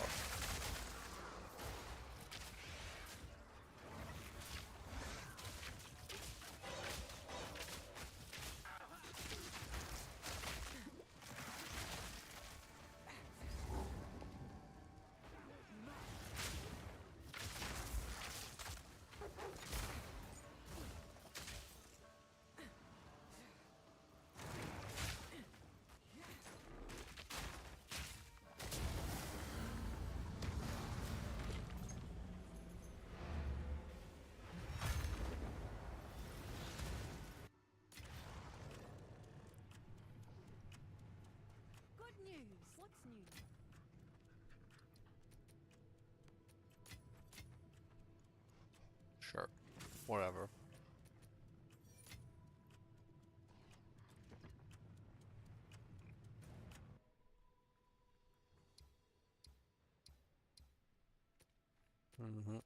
Good news. What's new? Sure. Whatever. Mm-hmm.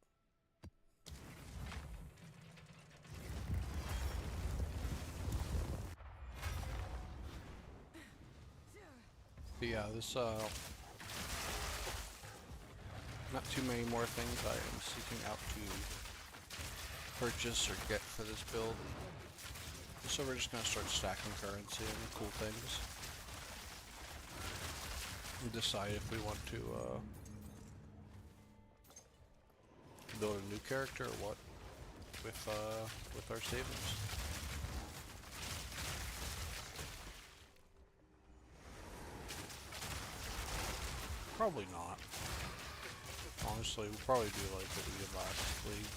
But yeah, this, not too many more things I am seeking out to purchase or get for this build. So we're just gonna start stacking currency and cool things. And decide if we want to, build a new character or what with our savings. Probably not. Honestly, we'll probably do like what we did last league.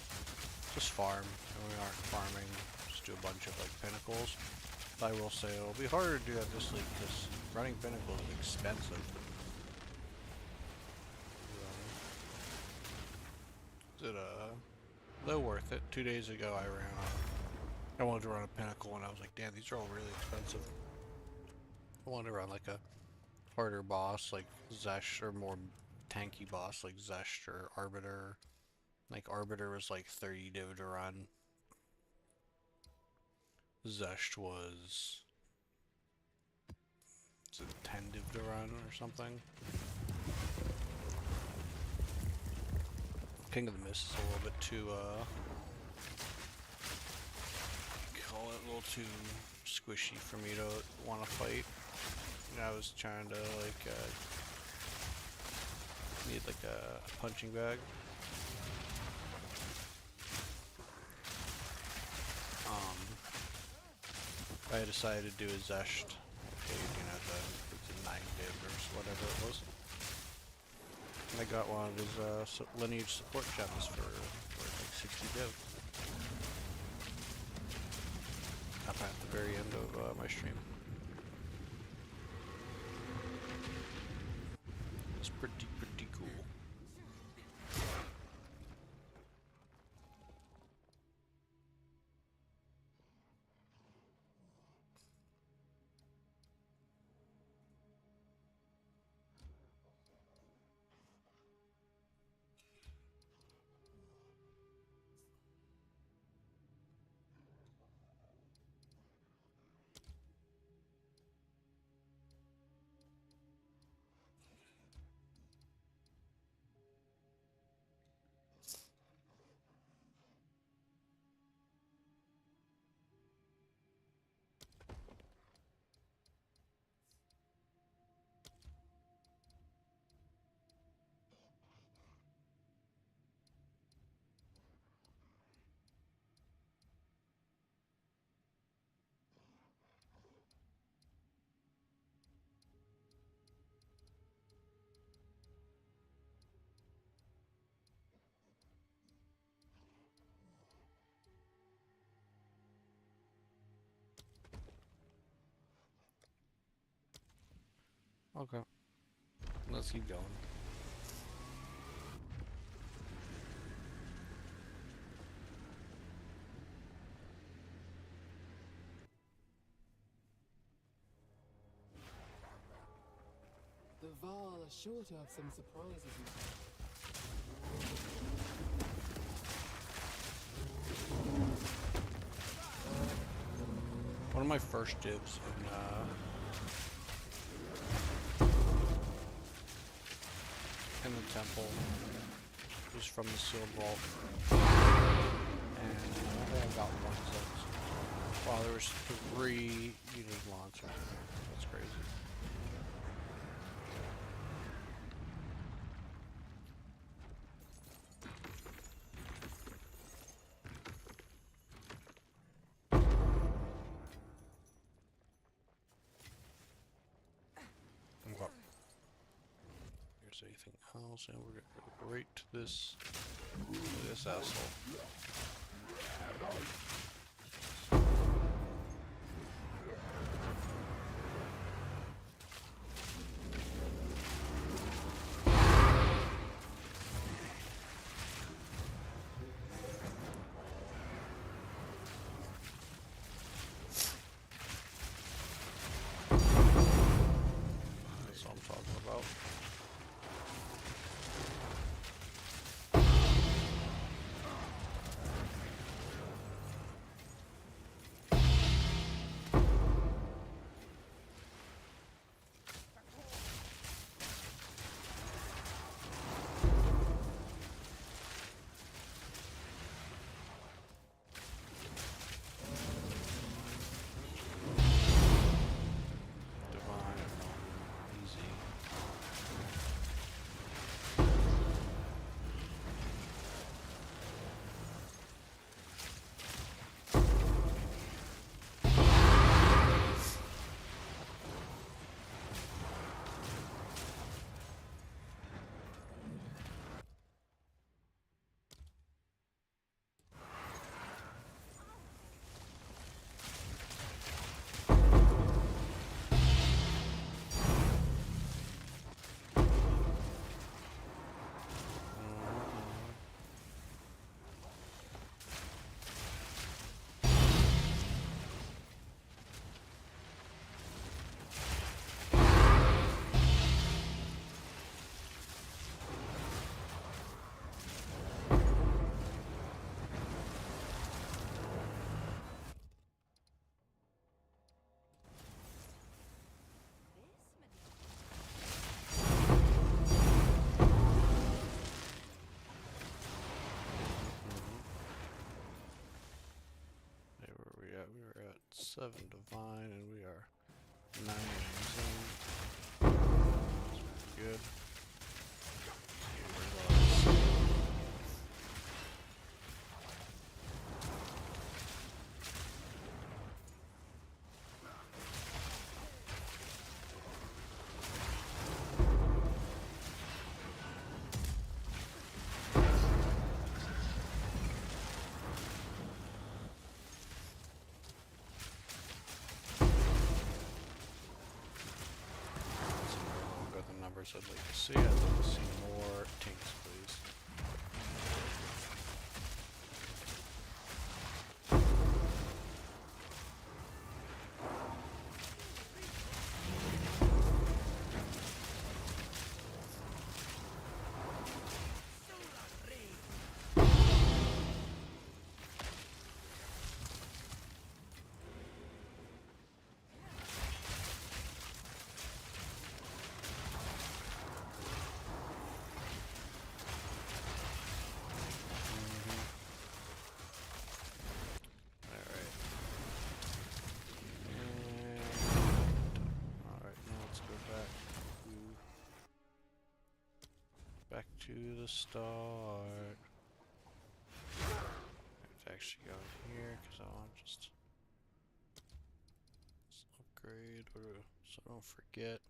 Just farm, and we aren't farming, just do a bunch of like pinnacles. But I will say it'll be harder to do that this league because running pinnacles is expensive. Is it though worth it? 2 days ago I wanted to run a pinnacle and I was like, damn, these are all really expensive. I wanted to run like a harder boss like Zesh, or more tanky boss like Zesh or Arbiter. Like Arbiter was like 30 div to run. Zesh was 10 div to run or something. King of the Mist is a little bit too call it a little too squishy for me to want to fight. I was trying to like need like a punching bag. I decided to do a Zesht, the 9 div or whatever it was. And I got one of his lineage support gems for like 60 div. Up at the very end of my stream. It's pretty cool. Okay. Let's keep going. The Val are sure to have some surprises in One of my first divs in the temple was from the sealed vault, and I think I got one since. Wow, there was 3 unique monsters. That's crazy. Anything else, and we're gonna go right to this asshole. 7 divine, and we are 9 zone. That's good. I'd like to see. I'd like to see more Tinks, please. Back to the start. I have to actually go in here because I want to just upgrade so I don't forget.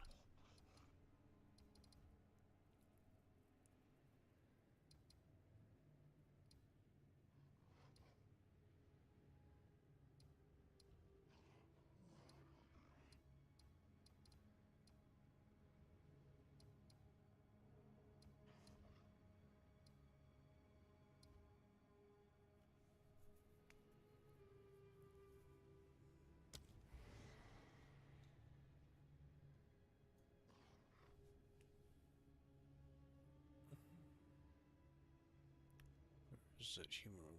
Is it human?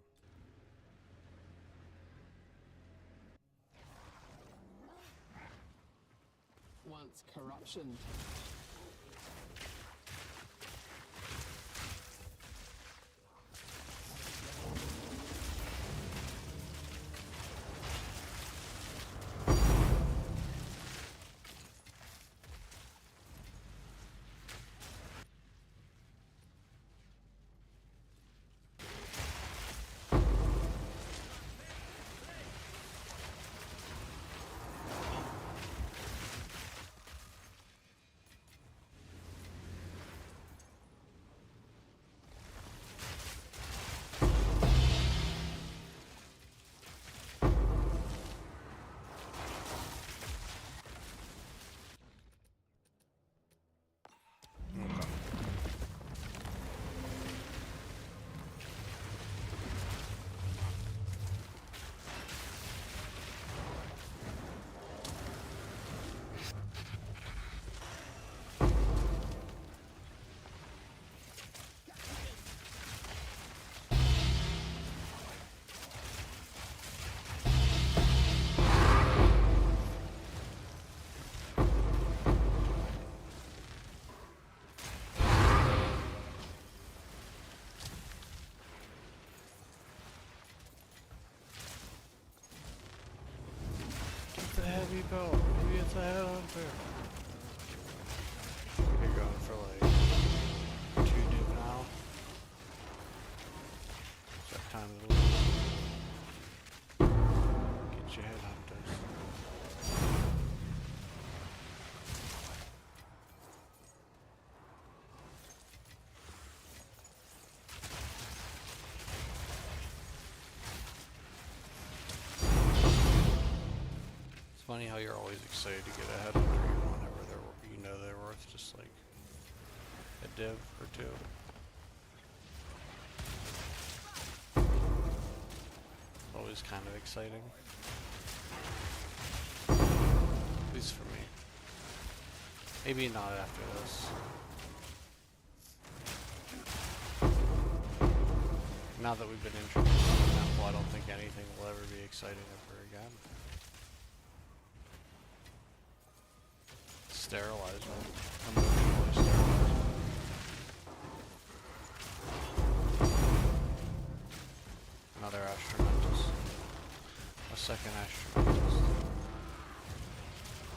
Once corruption. Heavy bow. Maybe it's a headhunter. You're going for like 2 nuke now. It's that time of the week. Get your headhunters. Funny how you're always excited to get ahead of them whenever they're worth just like a div or 2. Always kind of exciting. At least for me. Maybe not after this. Now that we've been introduced to the temple, I don't think anything will ever be exciting ever again. Sterilize them. Emotionally sterilize them. Another Astromantis. A second Astromantis.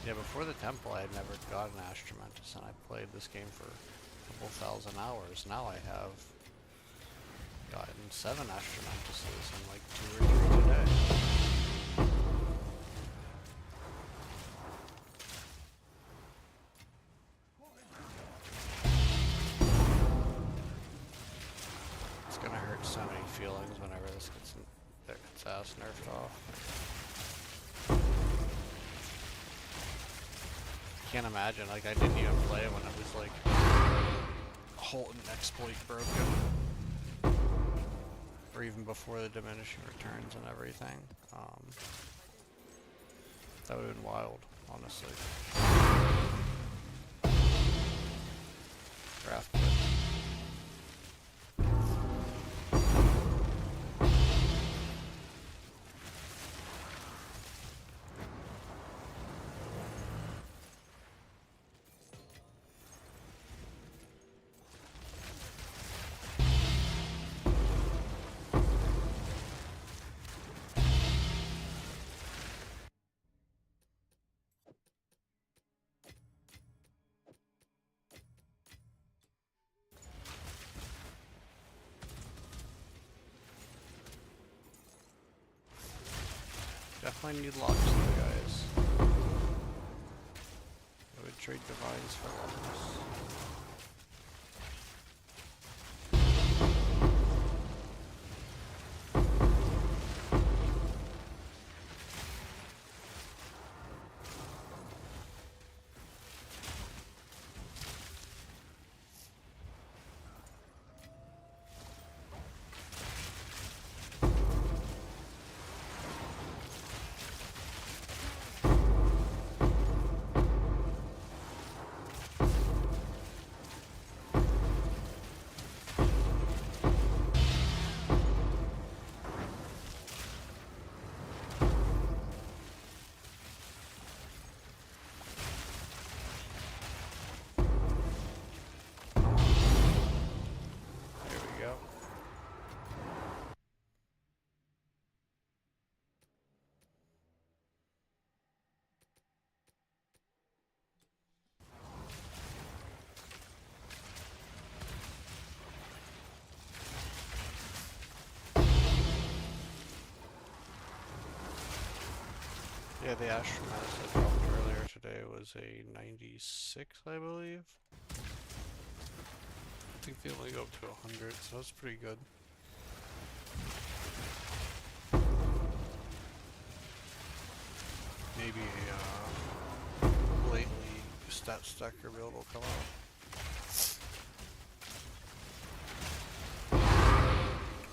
Yeah, before the temple I had never gotten Astromantis, and I played this game for a couple thousand hours. Now I have gotten 7 Astromantises and like 2 or 3 today. It's gonna hurt so many feelings whenever this gets its ass nerfed off. Can't imagine, like I didn't even play it when it was like Holton exploit broken. Or even before the diminishing returns and everything. That would have been wild, honestly. Draft pick. Definitely need locks though, guys. I would trade divines for locks. Yeah, the Astromantis I dropped earlier today was a 96, I believe. I think they only go up to 100, so that's pretty good. Maybe a lately stat stacker build will come out. I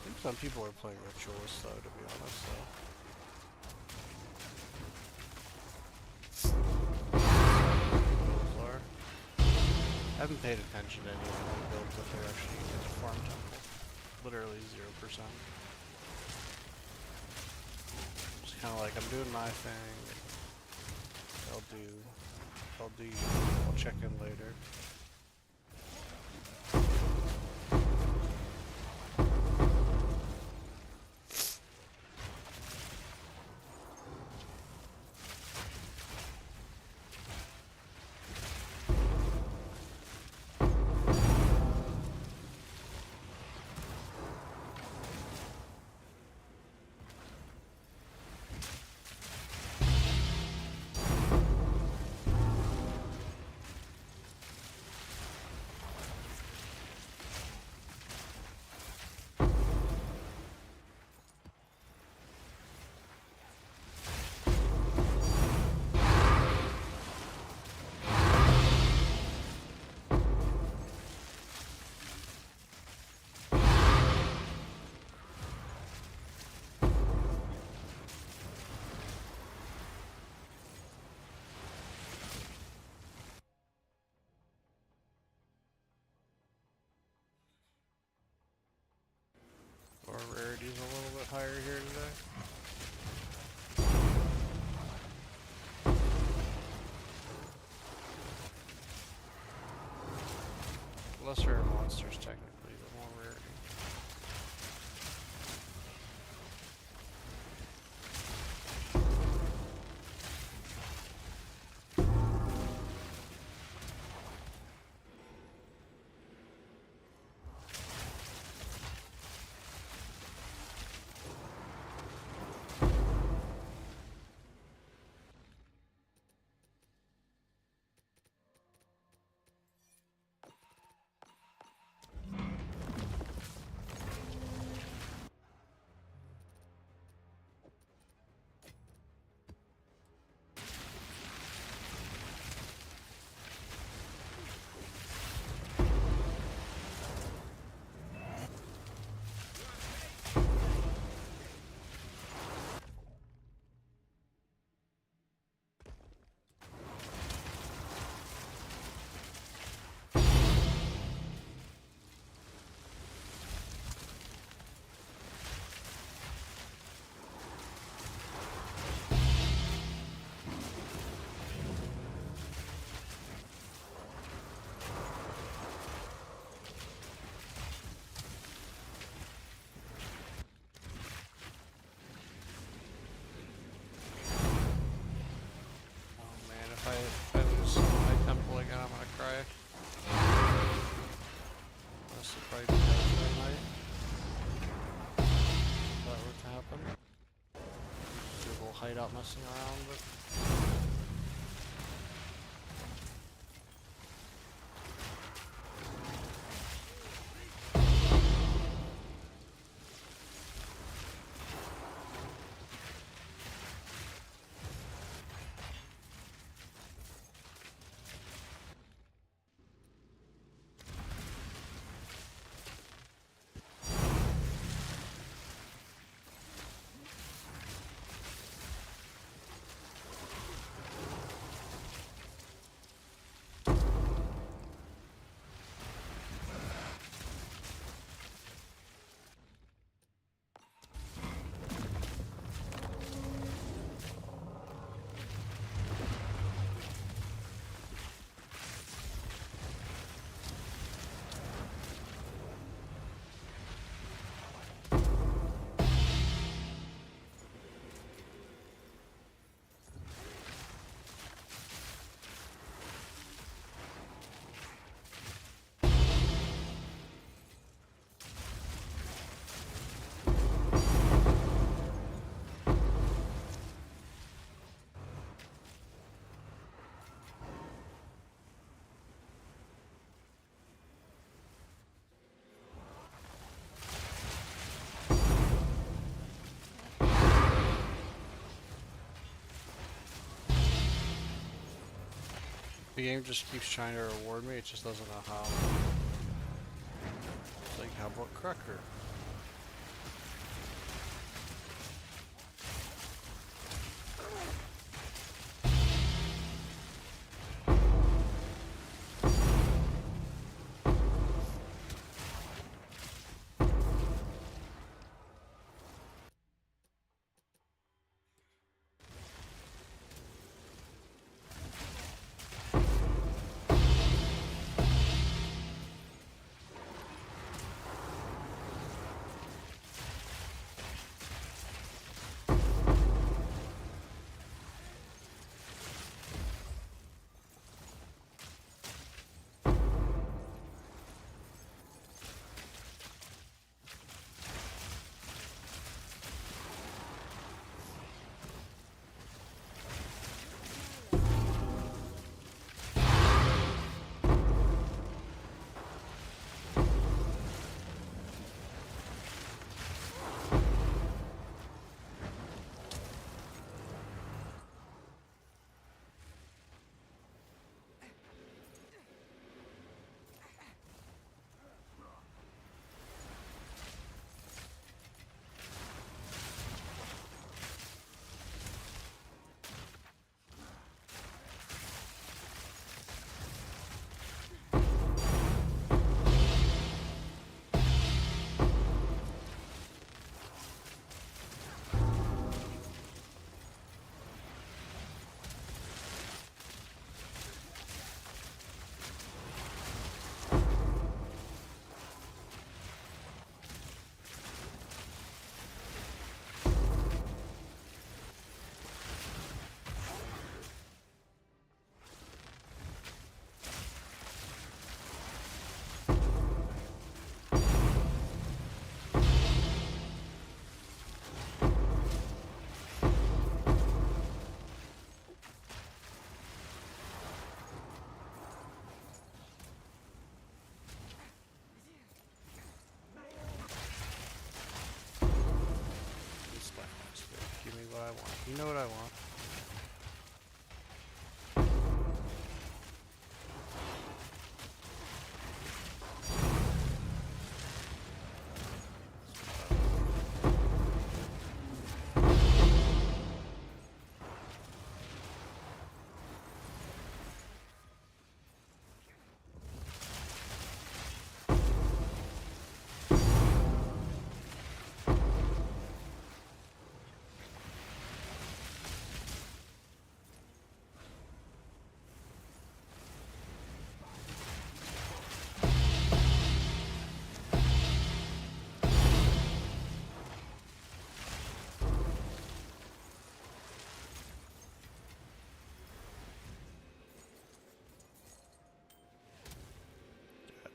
think some people are playing Ritualist though, to be honest though. I haven't paid attention to any of the builds that they're actually using to farm temple. Literally 0%. Just kind of like, I'm doing my thing. I'll check in later. Our rarity's a little bit higher here today. Lesser monsters technically, but more rarity. hideout messing around, but... The game just keeps trying to reward me, it just doesn't know how. It's like, how about Cracker? Give me what I want. You know what I want.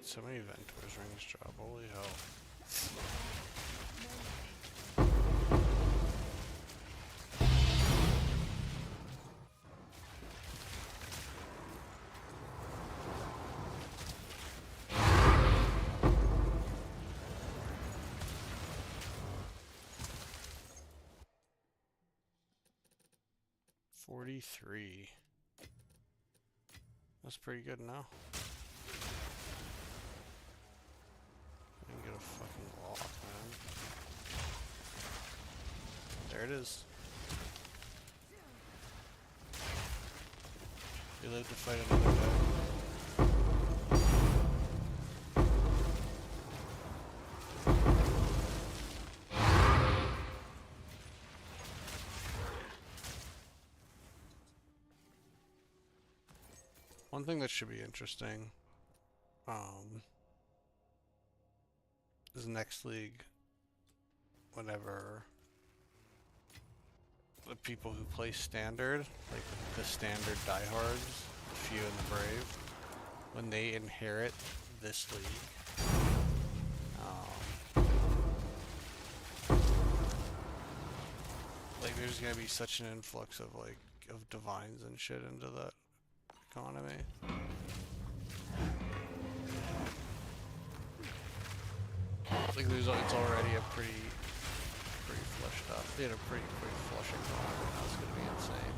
So many Ventor's rings drop, holy hell. 43. That's pretty good now. I can get a fucking lock, man. There it is. You live to fight another day. One thing that should be interesting, is next league, whenever the people who play standard, like the standard diehards, the few and the brave, when they inherit this league, like there's gonna be such an influx of like of divines and shit into that economy. Like it's already a pretty flushed up. They had a pretty quick flush economy. That's gonna be insane.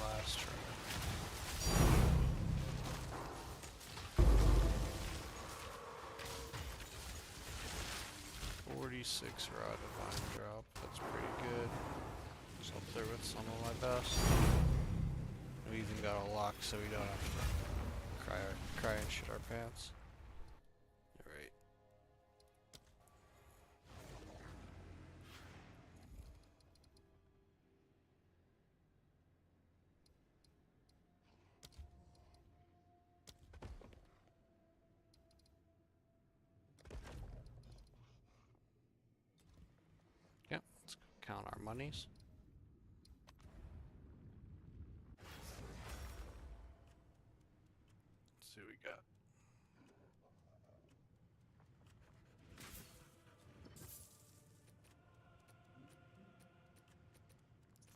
Last try. 46 raw divine drop. That's pretty good. It's up there with some of my best. We even got a lock, so we don't have to cry and shit our pants. All right. Yep, let's count our monies. Let's see what we got.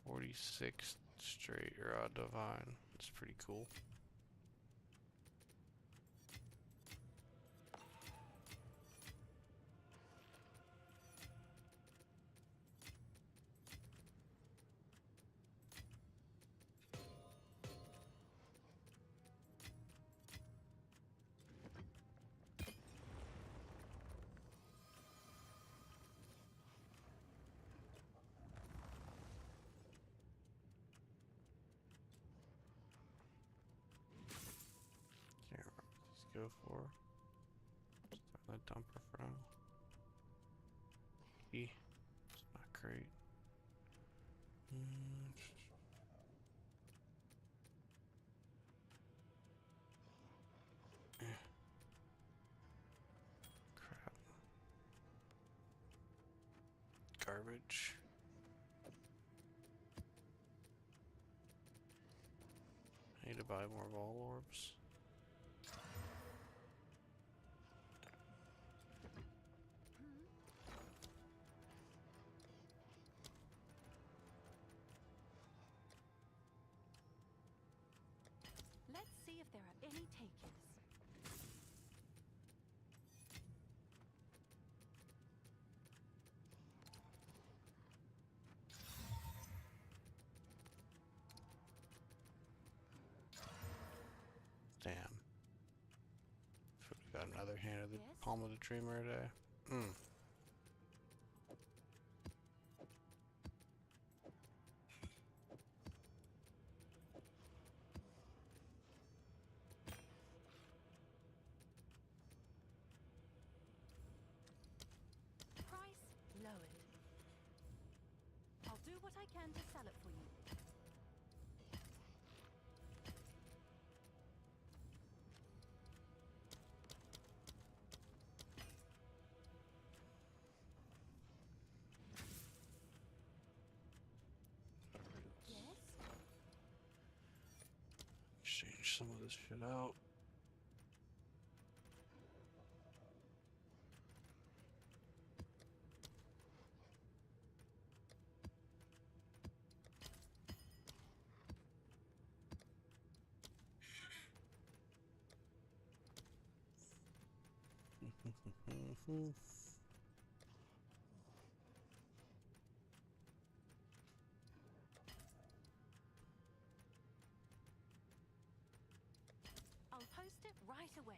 $46 straight raw divine. That's pretty cool. Go for start that dumper for now. It's not great. Crap. Garbage. I need to buy more ball orbs. Let's see if there are any takers. Damn. Got another hand of the Yes? palm of the dreamer today. Hmm. Price lowered. I'll do what I can to sell it for you. Yes? Exchange some of this shit out. I'll post it right away.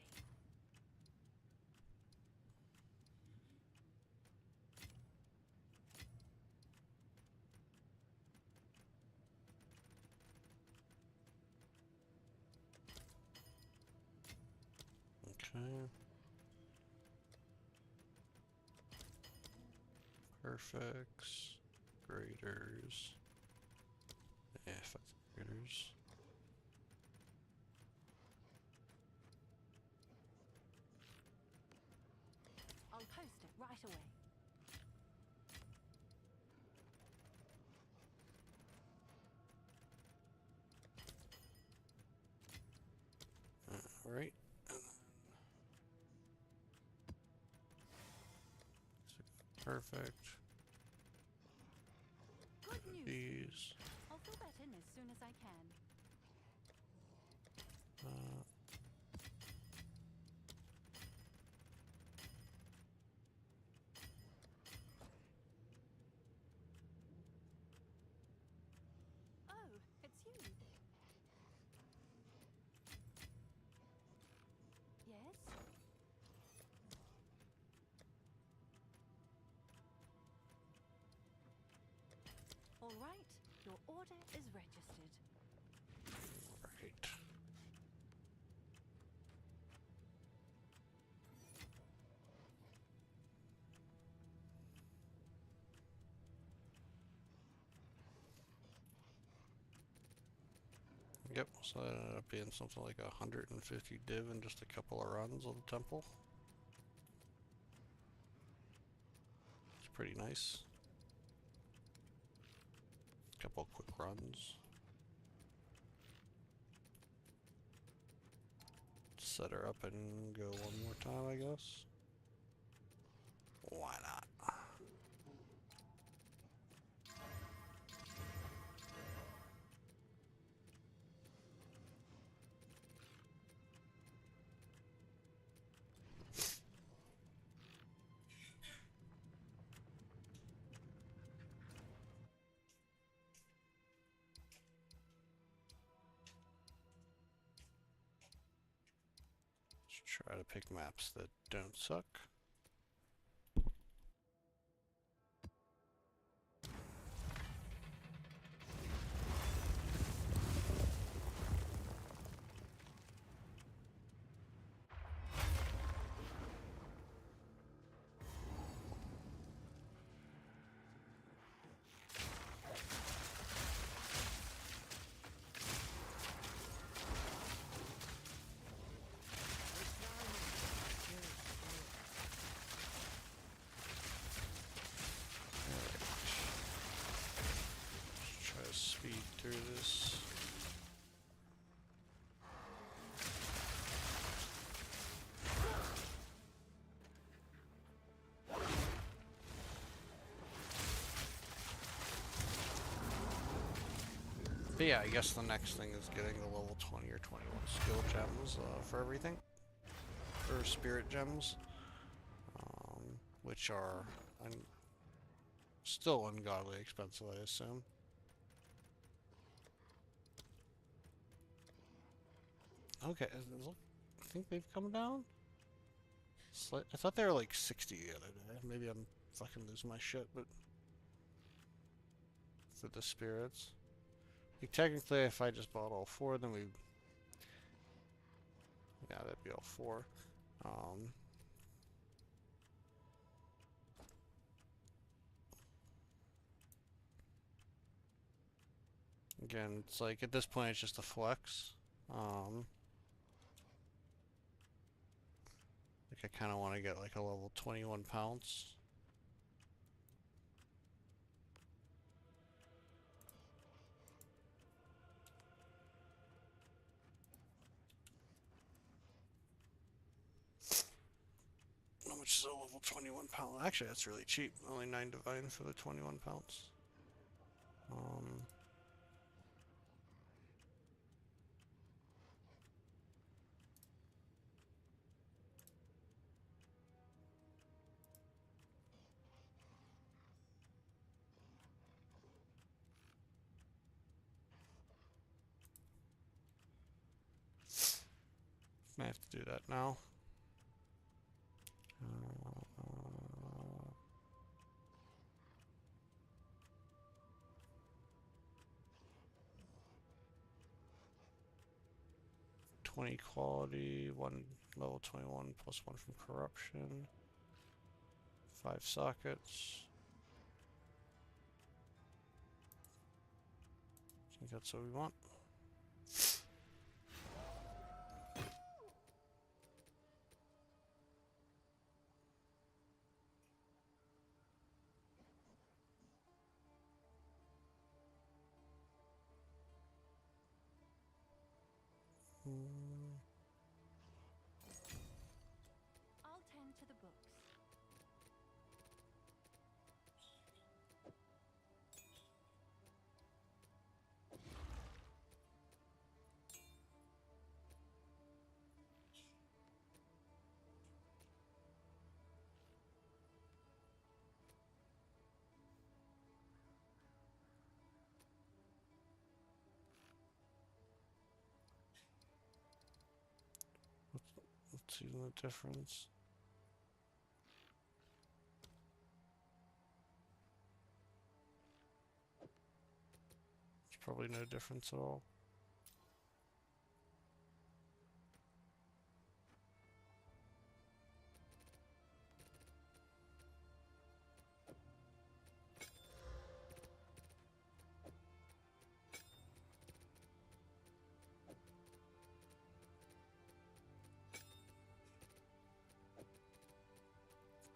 Okay. Perfects. Graders. Yeah, fuck the graders. I'll post it right away. Alright. Perfect. Good news. These. I'll fill that in as soon as I can. Uh, Oh, it's you. Yes? All right, your order is registered. right. Yep, so that ended up being something like 150 div in just a couple of runs of the temple. It's pretty nice. Couple quick runs. Set her up and go one more time, I guess. Why not? Let's try to pick maps that don't suck. Let's try to speed through this. But yeah, I guess the next thing is getting the level 20 or 21 skill gems for everything. Or spirit gems. Which are still ungodly expensive, I assume. Okay, I think they've come down? I thought they were like 60 the other day. Maybe I'm fucking losing my shit, but for the spirits. Like, technically, if I just bought all four, then we... Yeah, that'd be all four. Again, it's like, at this point, it's just a flex. Like, I kind of want to get like a level 21 pounce. How much is a level 21 pound? Actually, that's really cheap. Only 9 divine for the 21 pounds. May have to do that now. 20 quality, 1 level 21 plus 1 from corruption. 5 sockets. I think that's what we want. I'll tend to the books. Let's see the difference. There's probably no difference at all.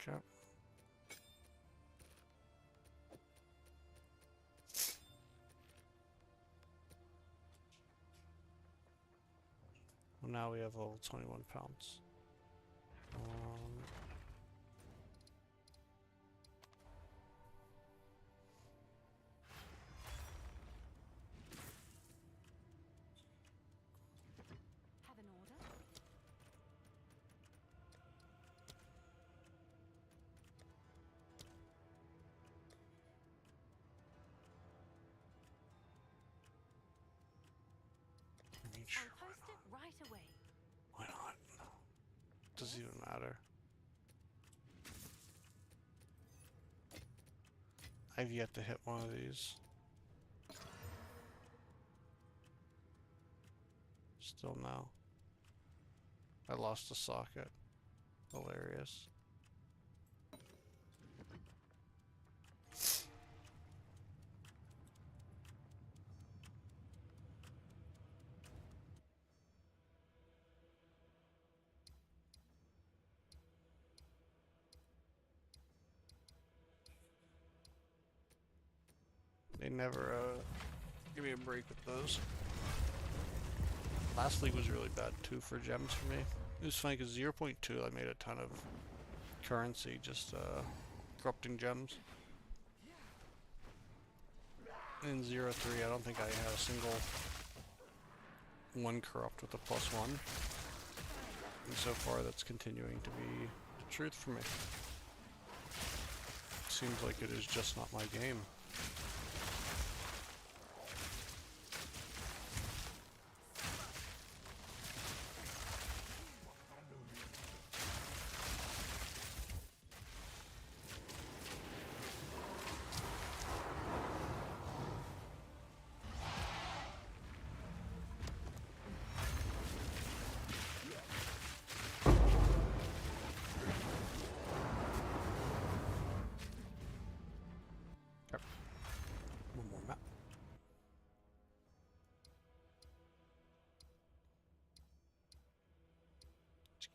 Okay. Well, now we have level 21 pounds. Have an order? Sure, I'll post it right away. why not? Doesn't even matter. I've yet to hit one of these. Still no. I lost a socket. Hilarious. They never give me a break with those. Last league was really bad too for gems for me. It was funny because 0.2 I made a ton of currency just corrupting gems. In 0.3 I don't think I had a single one corrupt with a +1. And so far that's continuing to be the truth for me. Seems like it is just not my game.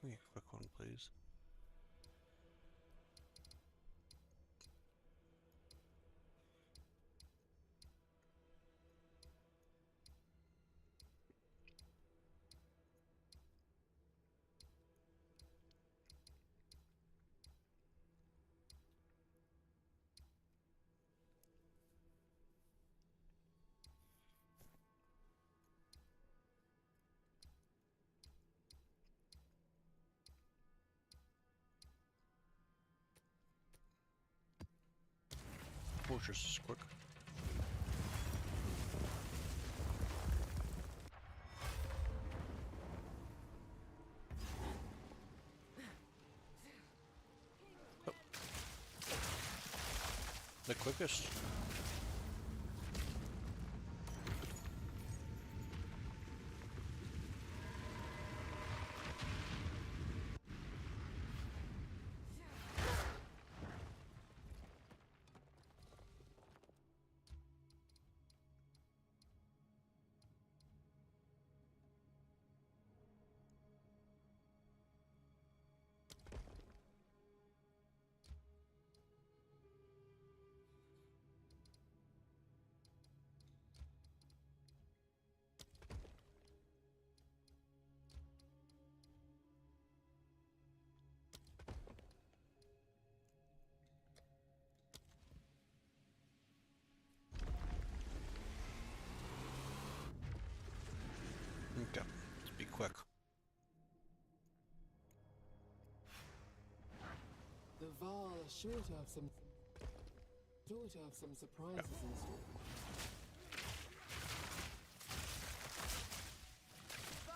Give me a quick one, please. Fortress is quick. Oh. The quickest. Okay, let's be quick. The Val are sure to have some surprises in store.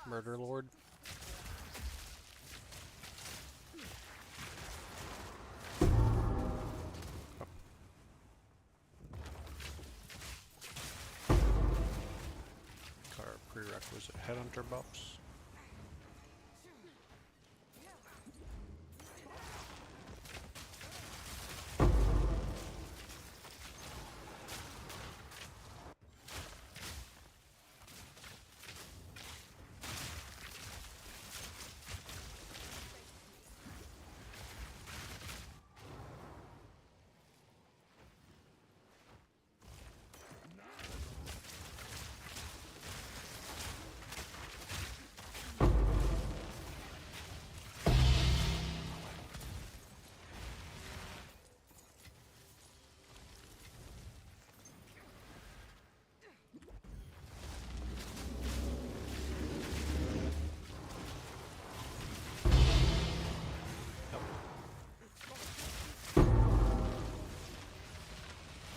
Murder Lord. Car prerequisite headhunter buffs.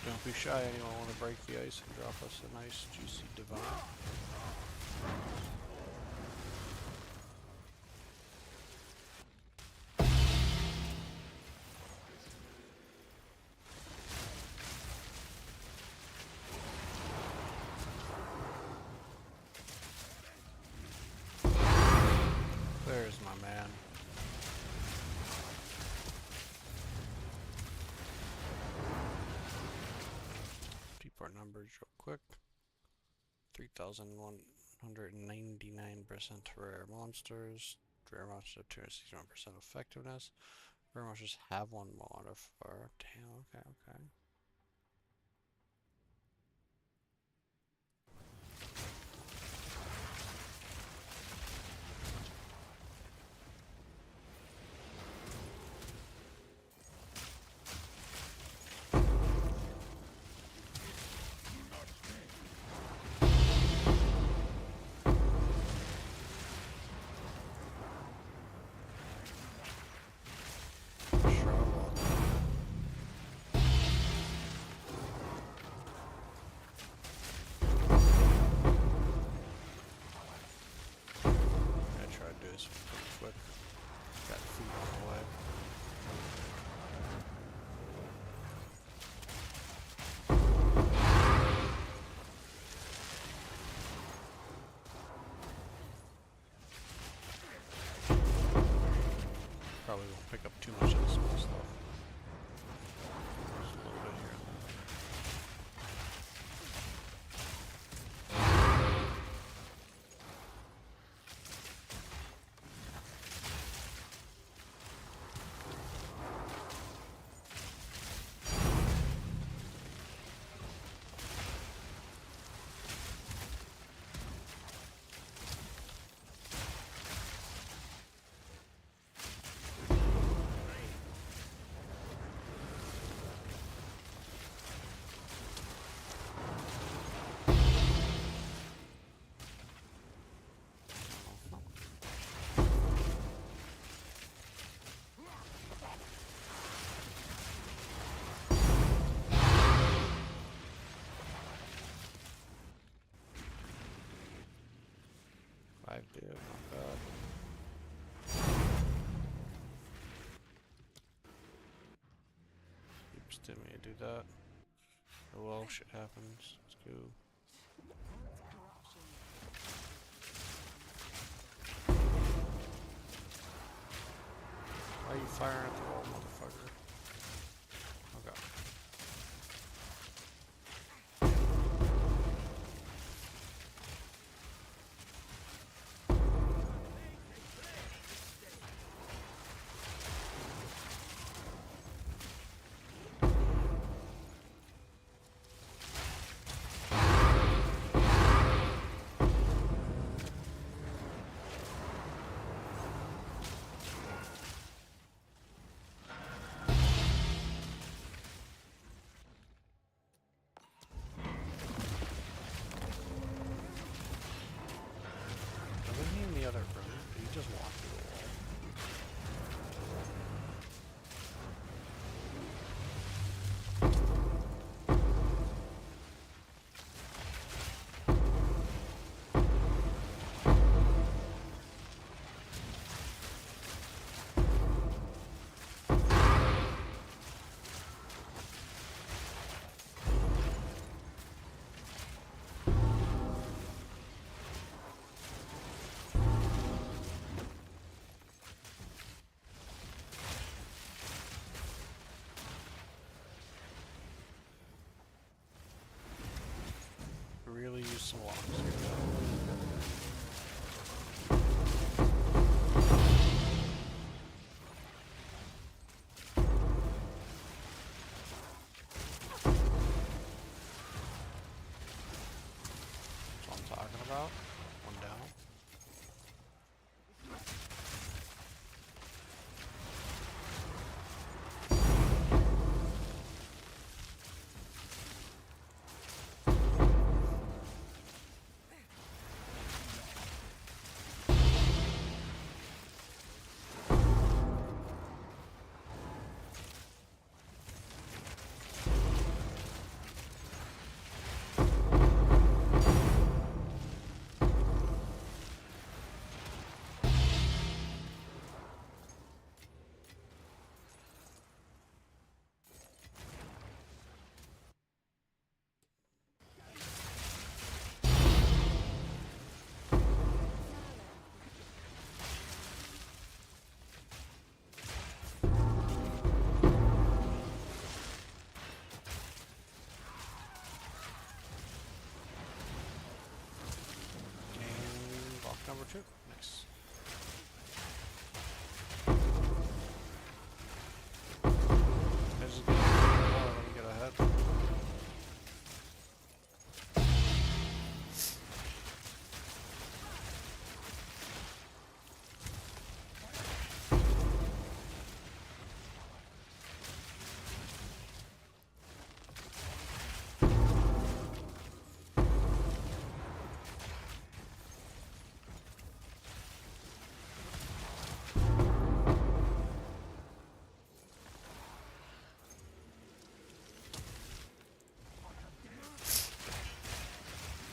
Don't be shy, anyone want to break the ice and drop us a nice juicy divine? There's my man. Keep our numbers real quick. 3,199% rare monsters. Rare monsters have 261% effectiveness. Rare monsters have one modifier. Damn, okay. Quick. Got food on the way. Probably won't pick up too much of the small stuff. Just a little bit here and there. Yeah, not bad. Keeps telling me to do that. Oh well, shit happens. Let's go. Why are you firing at the wall, motherfucker? Okay. Wasn't he in the other room? Did he just walk through the wall? Really use some locks here. That's what I'm talking about. One down. And block number 2. Nice. I just get more, let me get ahead.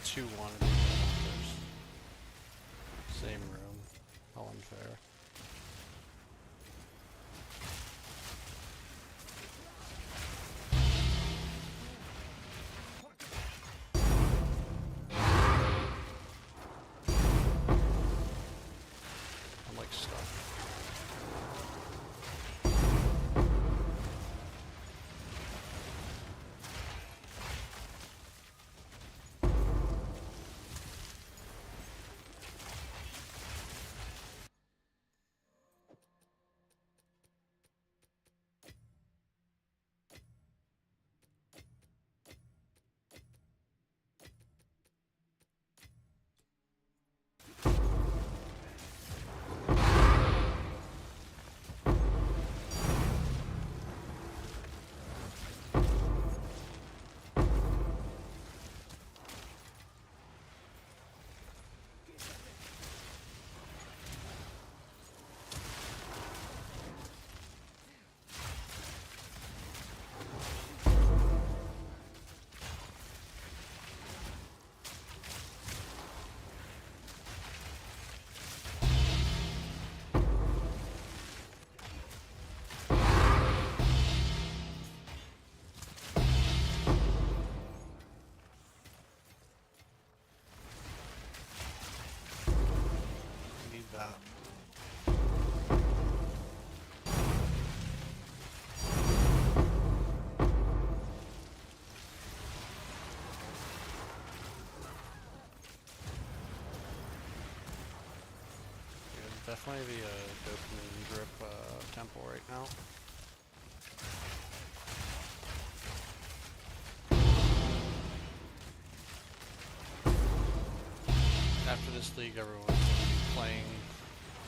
Two wanted to be hunters. Same room. How unfair. I'm like stuck. definitely the dopamine drip temple right now. After this league, everyone's going to be playing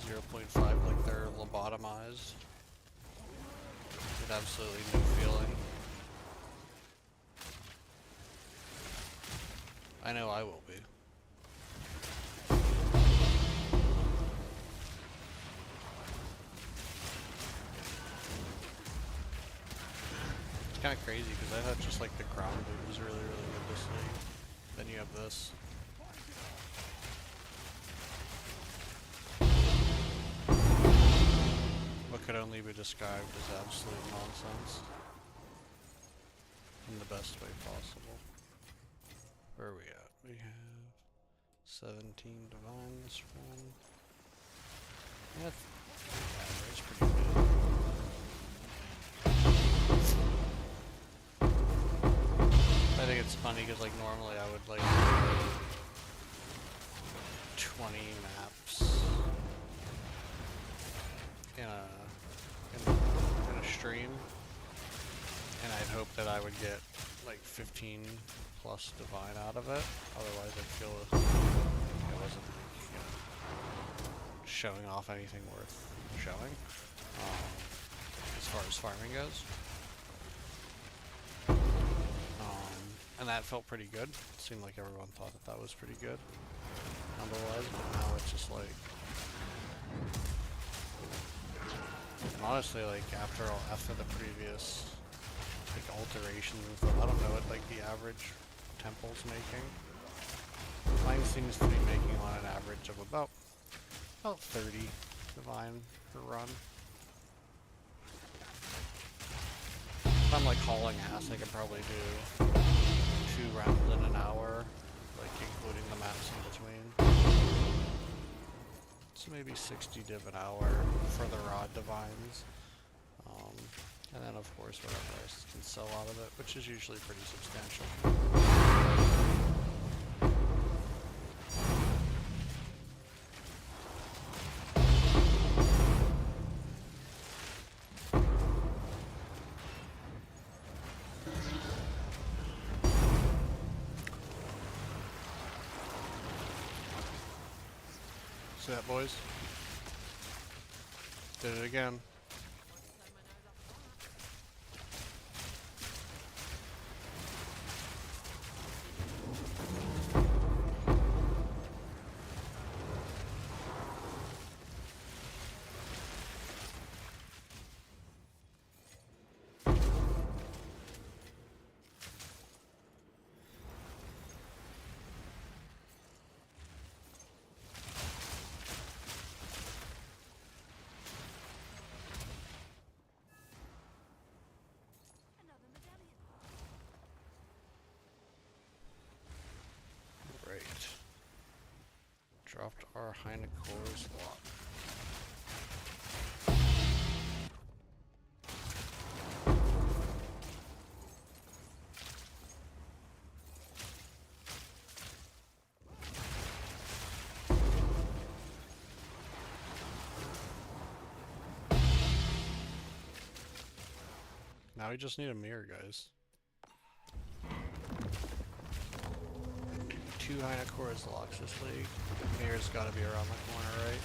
0.5 like they're lobotomized. With absolutely no feeling. I know I will be. It's kind of crazy because I thought just like the ground boot was really, really good this league. Then you have this. What could only be described as absolute nonsense. In the best way possible. Where are we at? We have 17 divine this run. Yeah, it's pretty good. I think it's funny because like normally I would like 20 maps in a stream, and I'd hope that I would get like 15 plus divine out of it. Otherwise, I'd feel it wasn't showing off anything worth showing as far as farming goes. And that felt pretty good. It seemed like everyone thought that that was pretty good number-wise, but now it's just like... And honestly, like, after the previous like alterations and stuff, I don't know what like the average temple's making. Mine seems to be making on an average of about 30 divine per run. If I'm like hauling ass, I could probably do 2 rounds in an hour, like including the maps in between. So maybe 60 div an hour for the raw divines. And then of course whatever I can sell out of it, which is usually pretty substantial. See that, boys? Did it again. Dropped our Heinecor's lock. Now we just need a mirror, guys. 2 Heinecor's locks this league. Mirror's gotta be around the corner, right?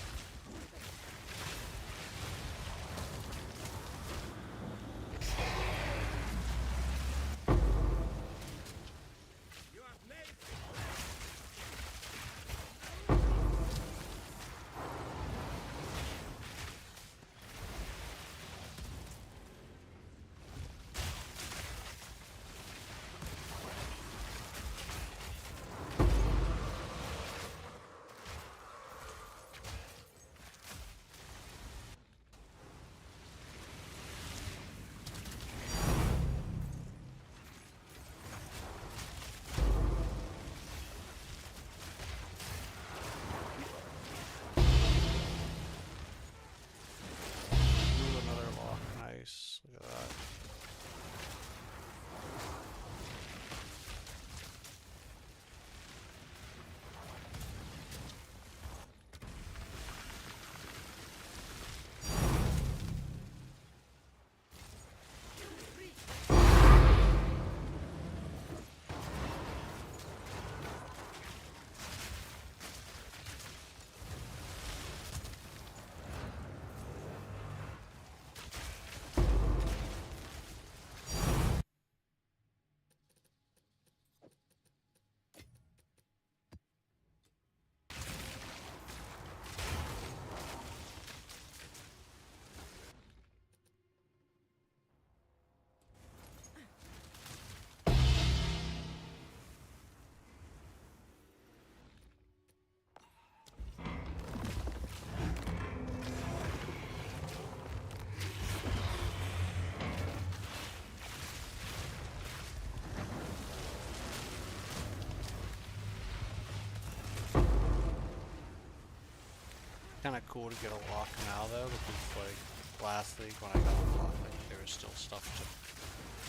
kind of cool to get a lock now though, because like last league when I got a lock, like there was still stuff to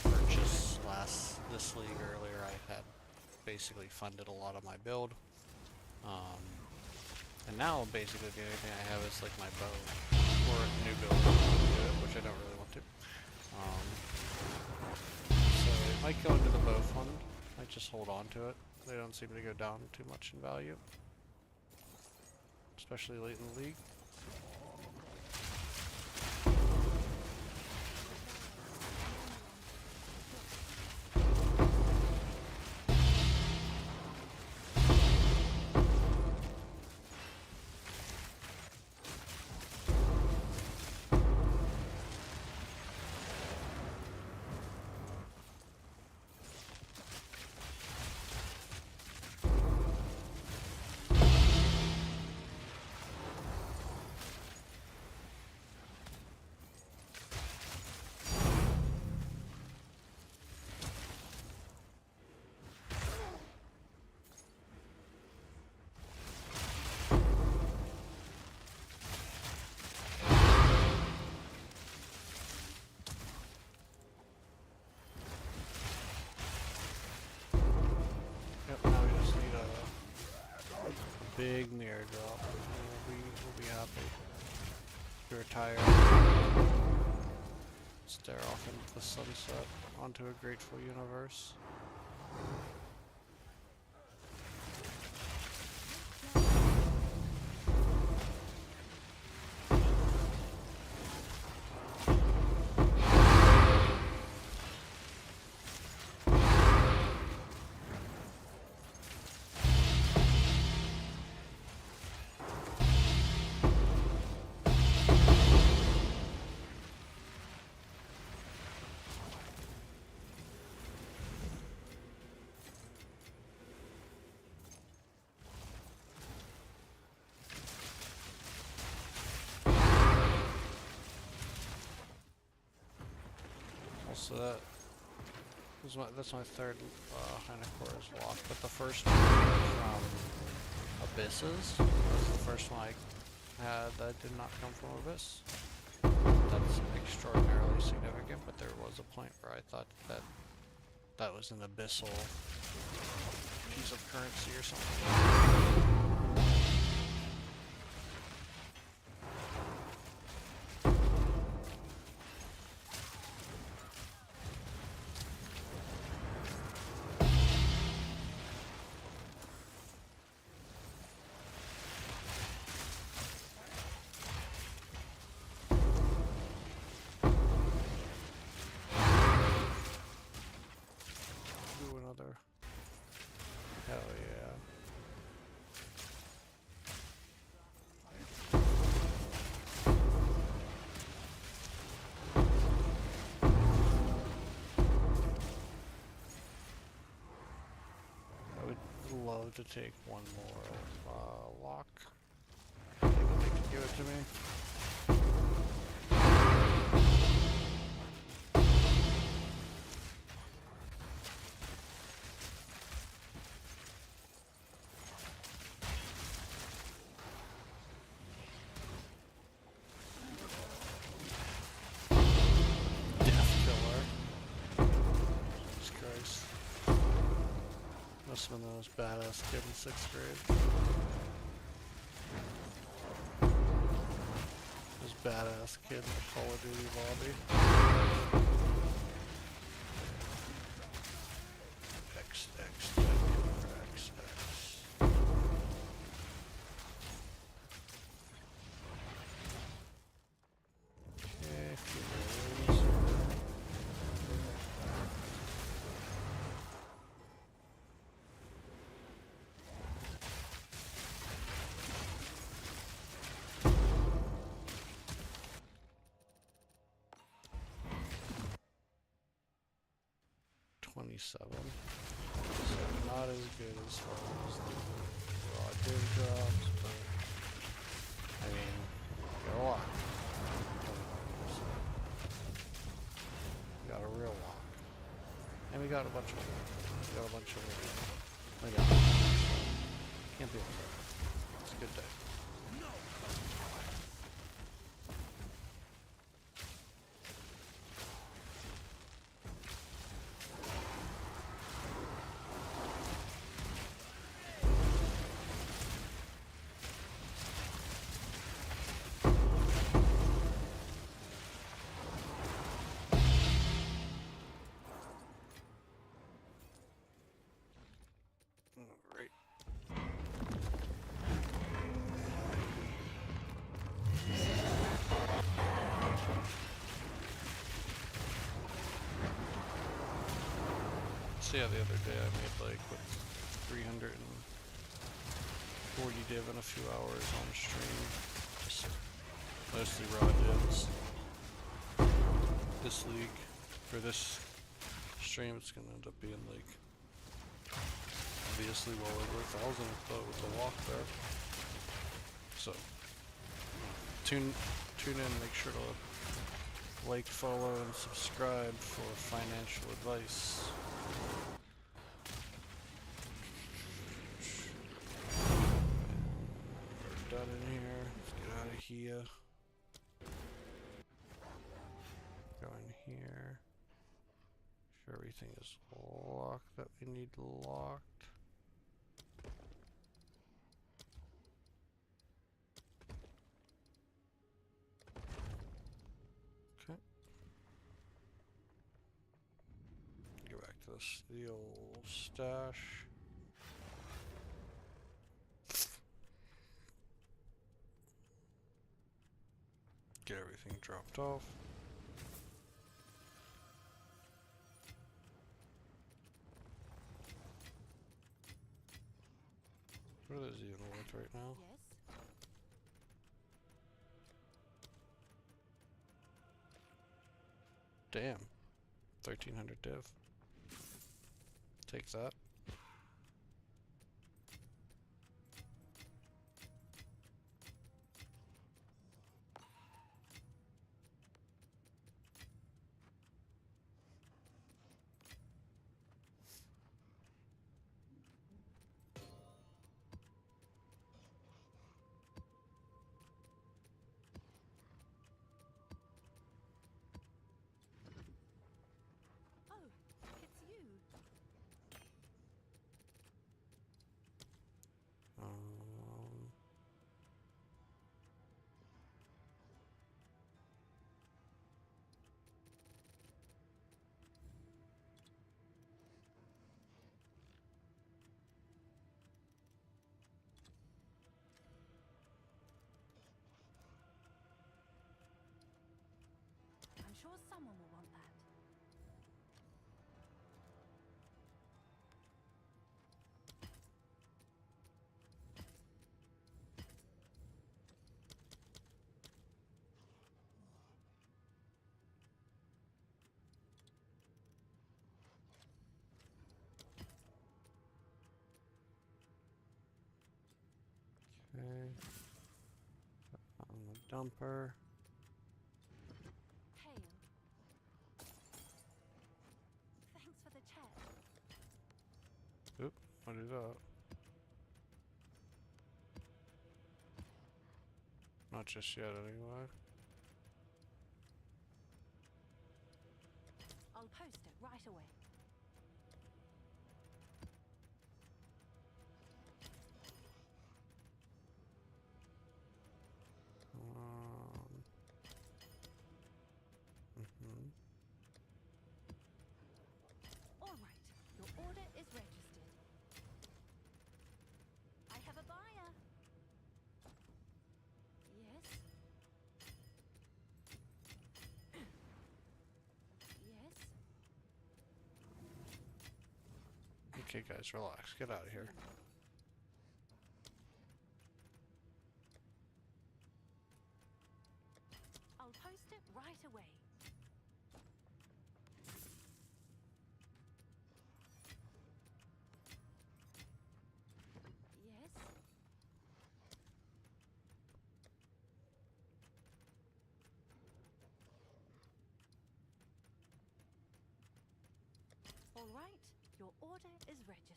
purchase. This league earlier, I had basically funded a lot of my build, and now basically the only thing I have is like my bow or a new build if I want to do it, which I don't really want to. So it might go into the bow fund. Might just hold on to it. They don't seem to go down too much in value, especially late in the league. Yep, now we just need a big mirror drop and we'll be happy. If you're tired, stare off into the sunset onto a grateful universe. So that's my third Heinekors lock, but the first one from Abysses was the first one I had that did not come from Abyss. That's extraordinarily significant, but there was a point where I thought that was an abyssal piece of currency or something. Hell yeah. I would love to take one more lock. They can give it to me. Must have been the most badass kid in 6th grade. Most badass kid in the Call of Duty lobby. X, X, X, X, X. Okay, a few more rooms. 27. So not as good as far as the raw div drops, but I mean, got a lot. We got a real lock. And we got a bunch of can't be upset. It's a good day. So yeah, the other day I made like what, 340 div in a few hours on stream. Just mostly raw divs. This league, for this stream, it's gonna end up being like obviously well over 1,000 with the walk there. So tune in, make sure to like, follow, and subscribe for financial advice. We're done in here. Let's get out of here. Go in here. Sure everything is locked that we need locked. Okay. Go back to the old stash. Get everything dropped off. What is even worth right now? Yes. Damn. 1,300 div. Take that. Oh, it's you. I'm sure someone will want that. Okay. On the dumper. Hail. Thanks for the check. Oop, I'll do that. Not just yet, anyway. I'll post it right away. All right, your order is registered. I have a buyer. Yes. Yes. Okay, guys, relax. Get out of here. I'll post it right away. Yes. All right, your order is registered.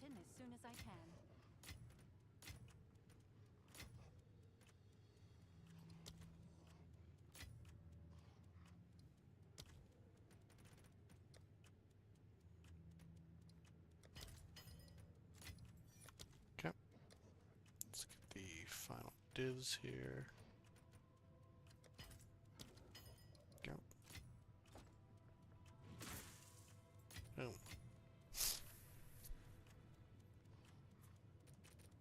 in as soon as I can. Okay. Let's get the final divs here. Go. Boom.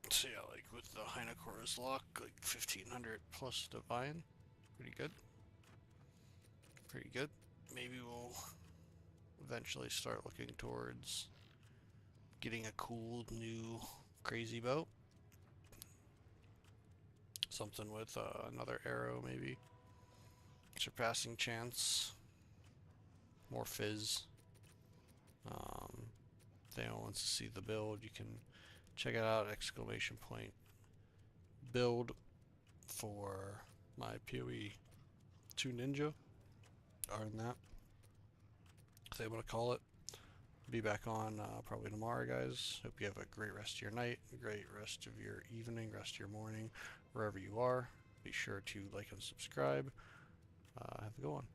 So yeah, like with the Hynocor's lock, like 1500 plus divine. Pretty good. Pretty good. Maybe we'll eventually start looking towards getting a cool new crazy boat. Something with another arrow, maybe. Surpassing chance. More fizz. If anyone wants to see the build, you can check it out. Exclamation point build for my PoE 2 Ninja. Other than that, if they want to call it. Be back on probably tomorrow, guys. Hope you have a great rest of your night, a great rest of your evening, rest of your morning, wherever you are. Be sure to like and subscribe. Have a good one.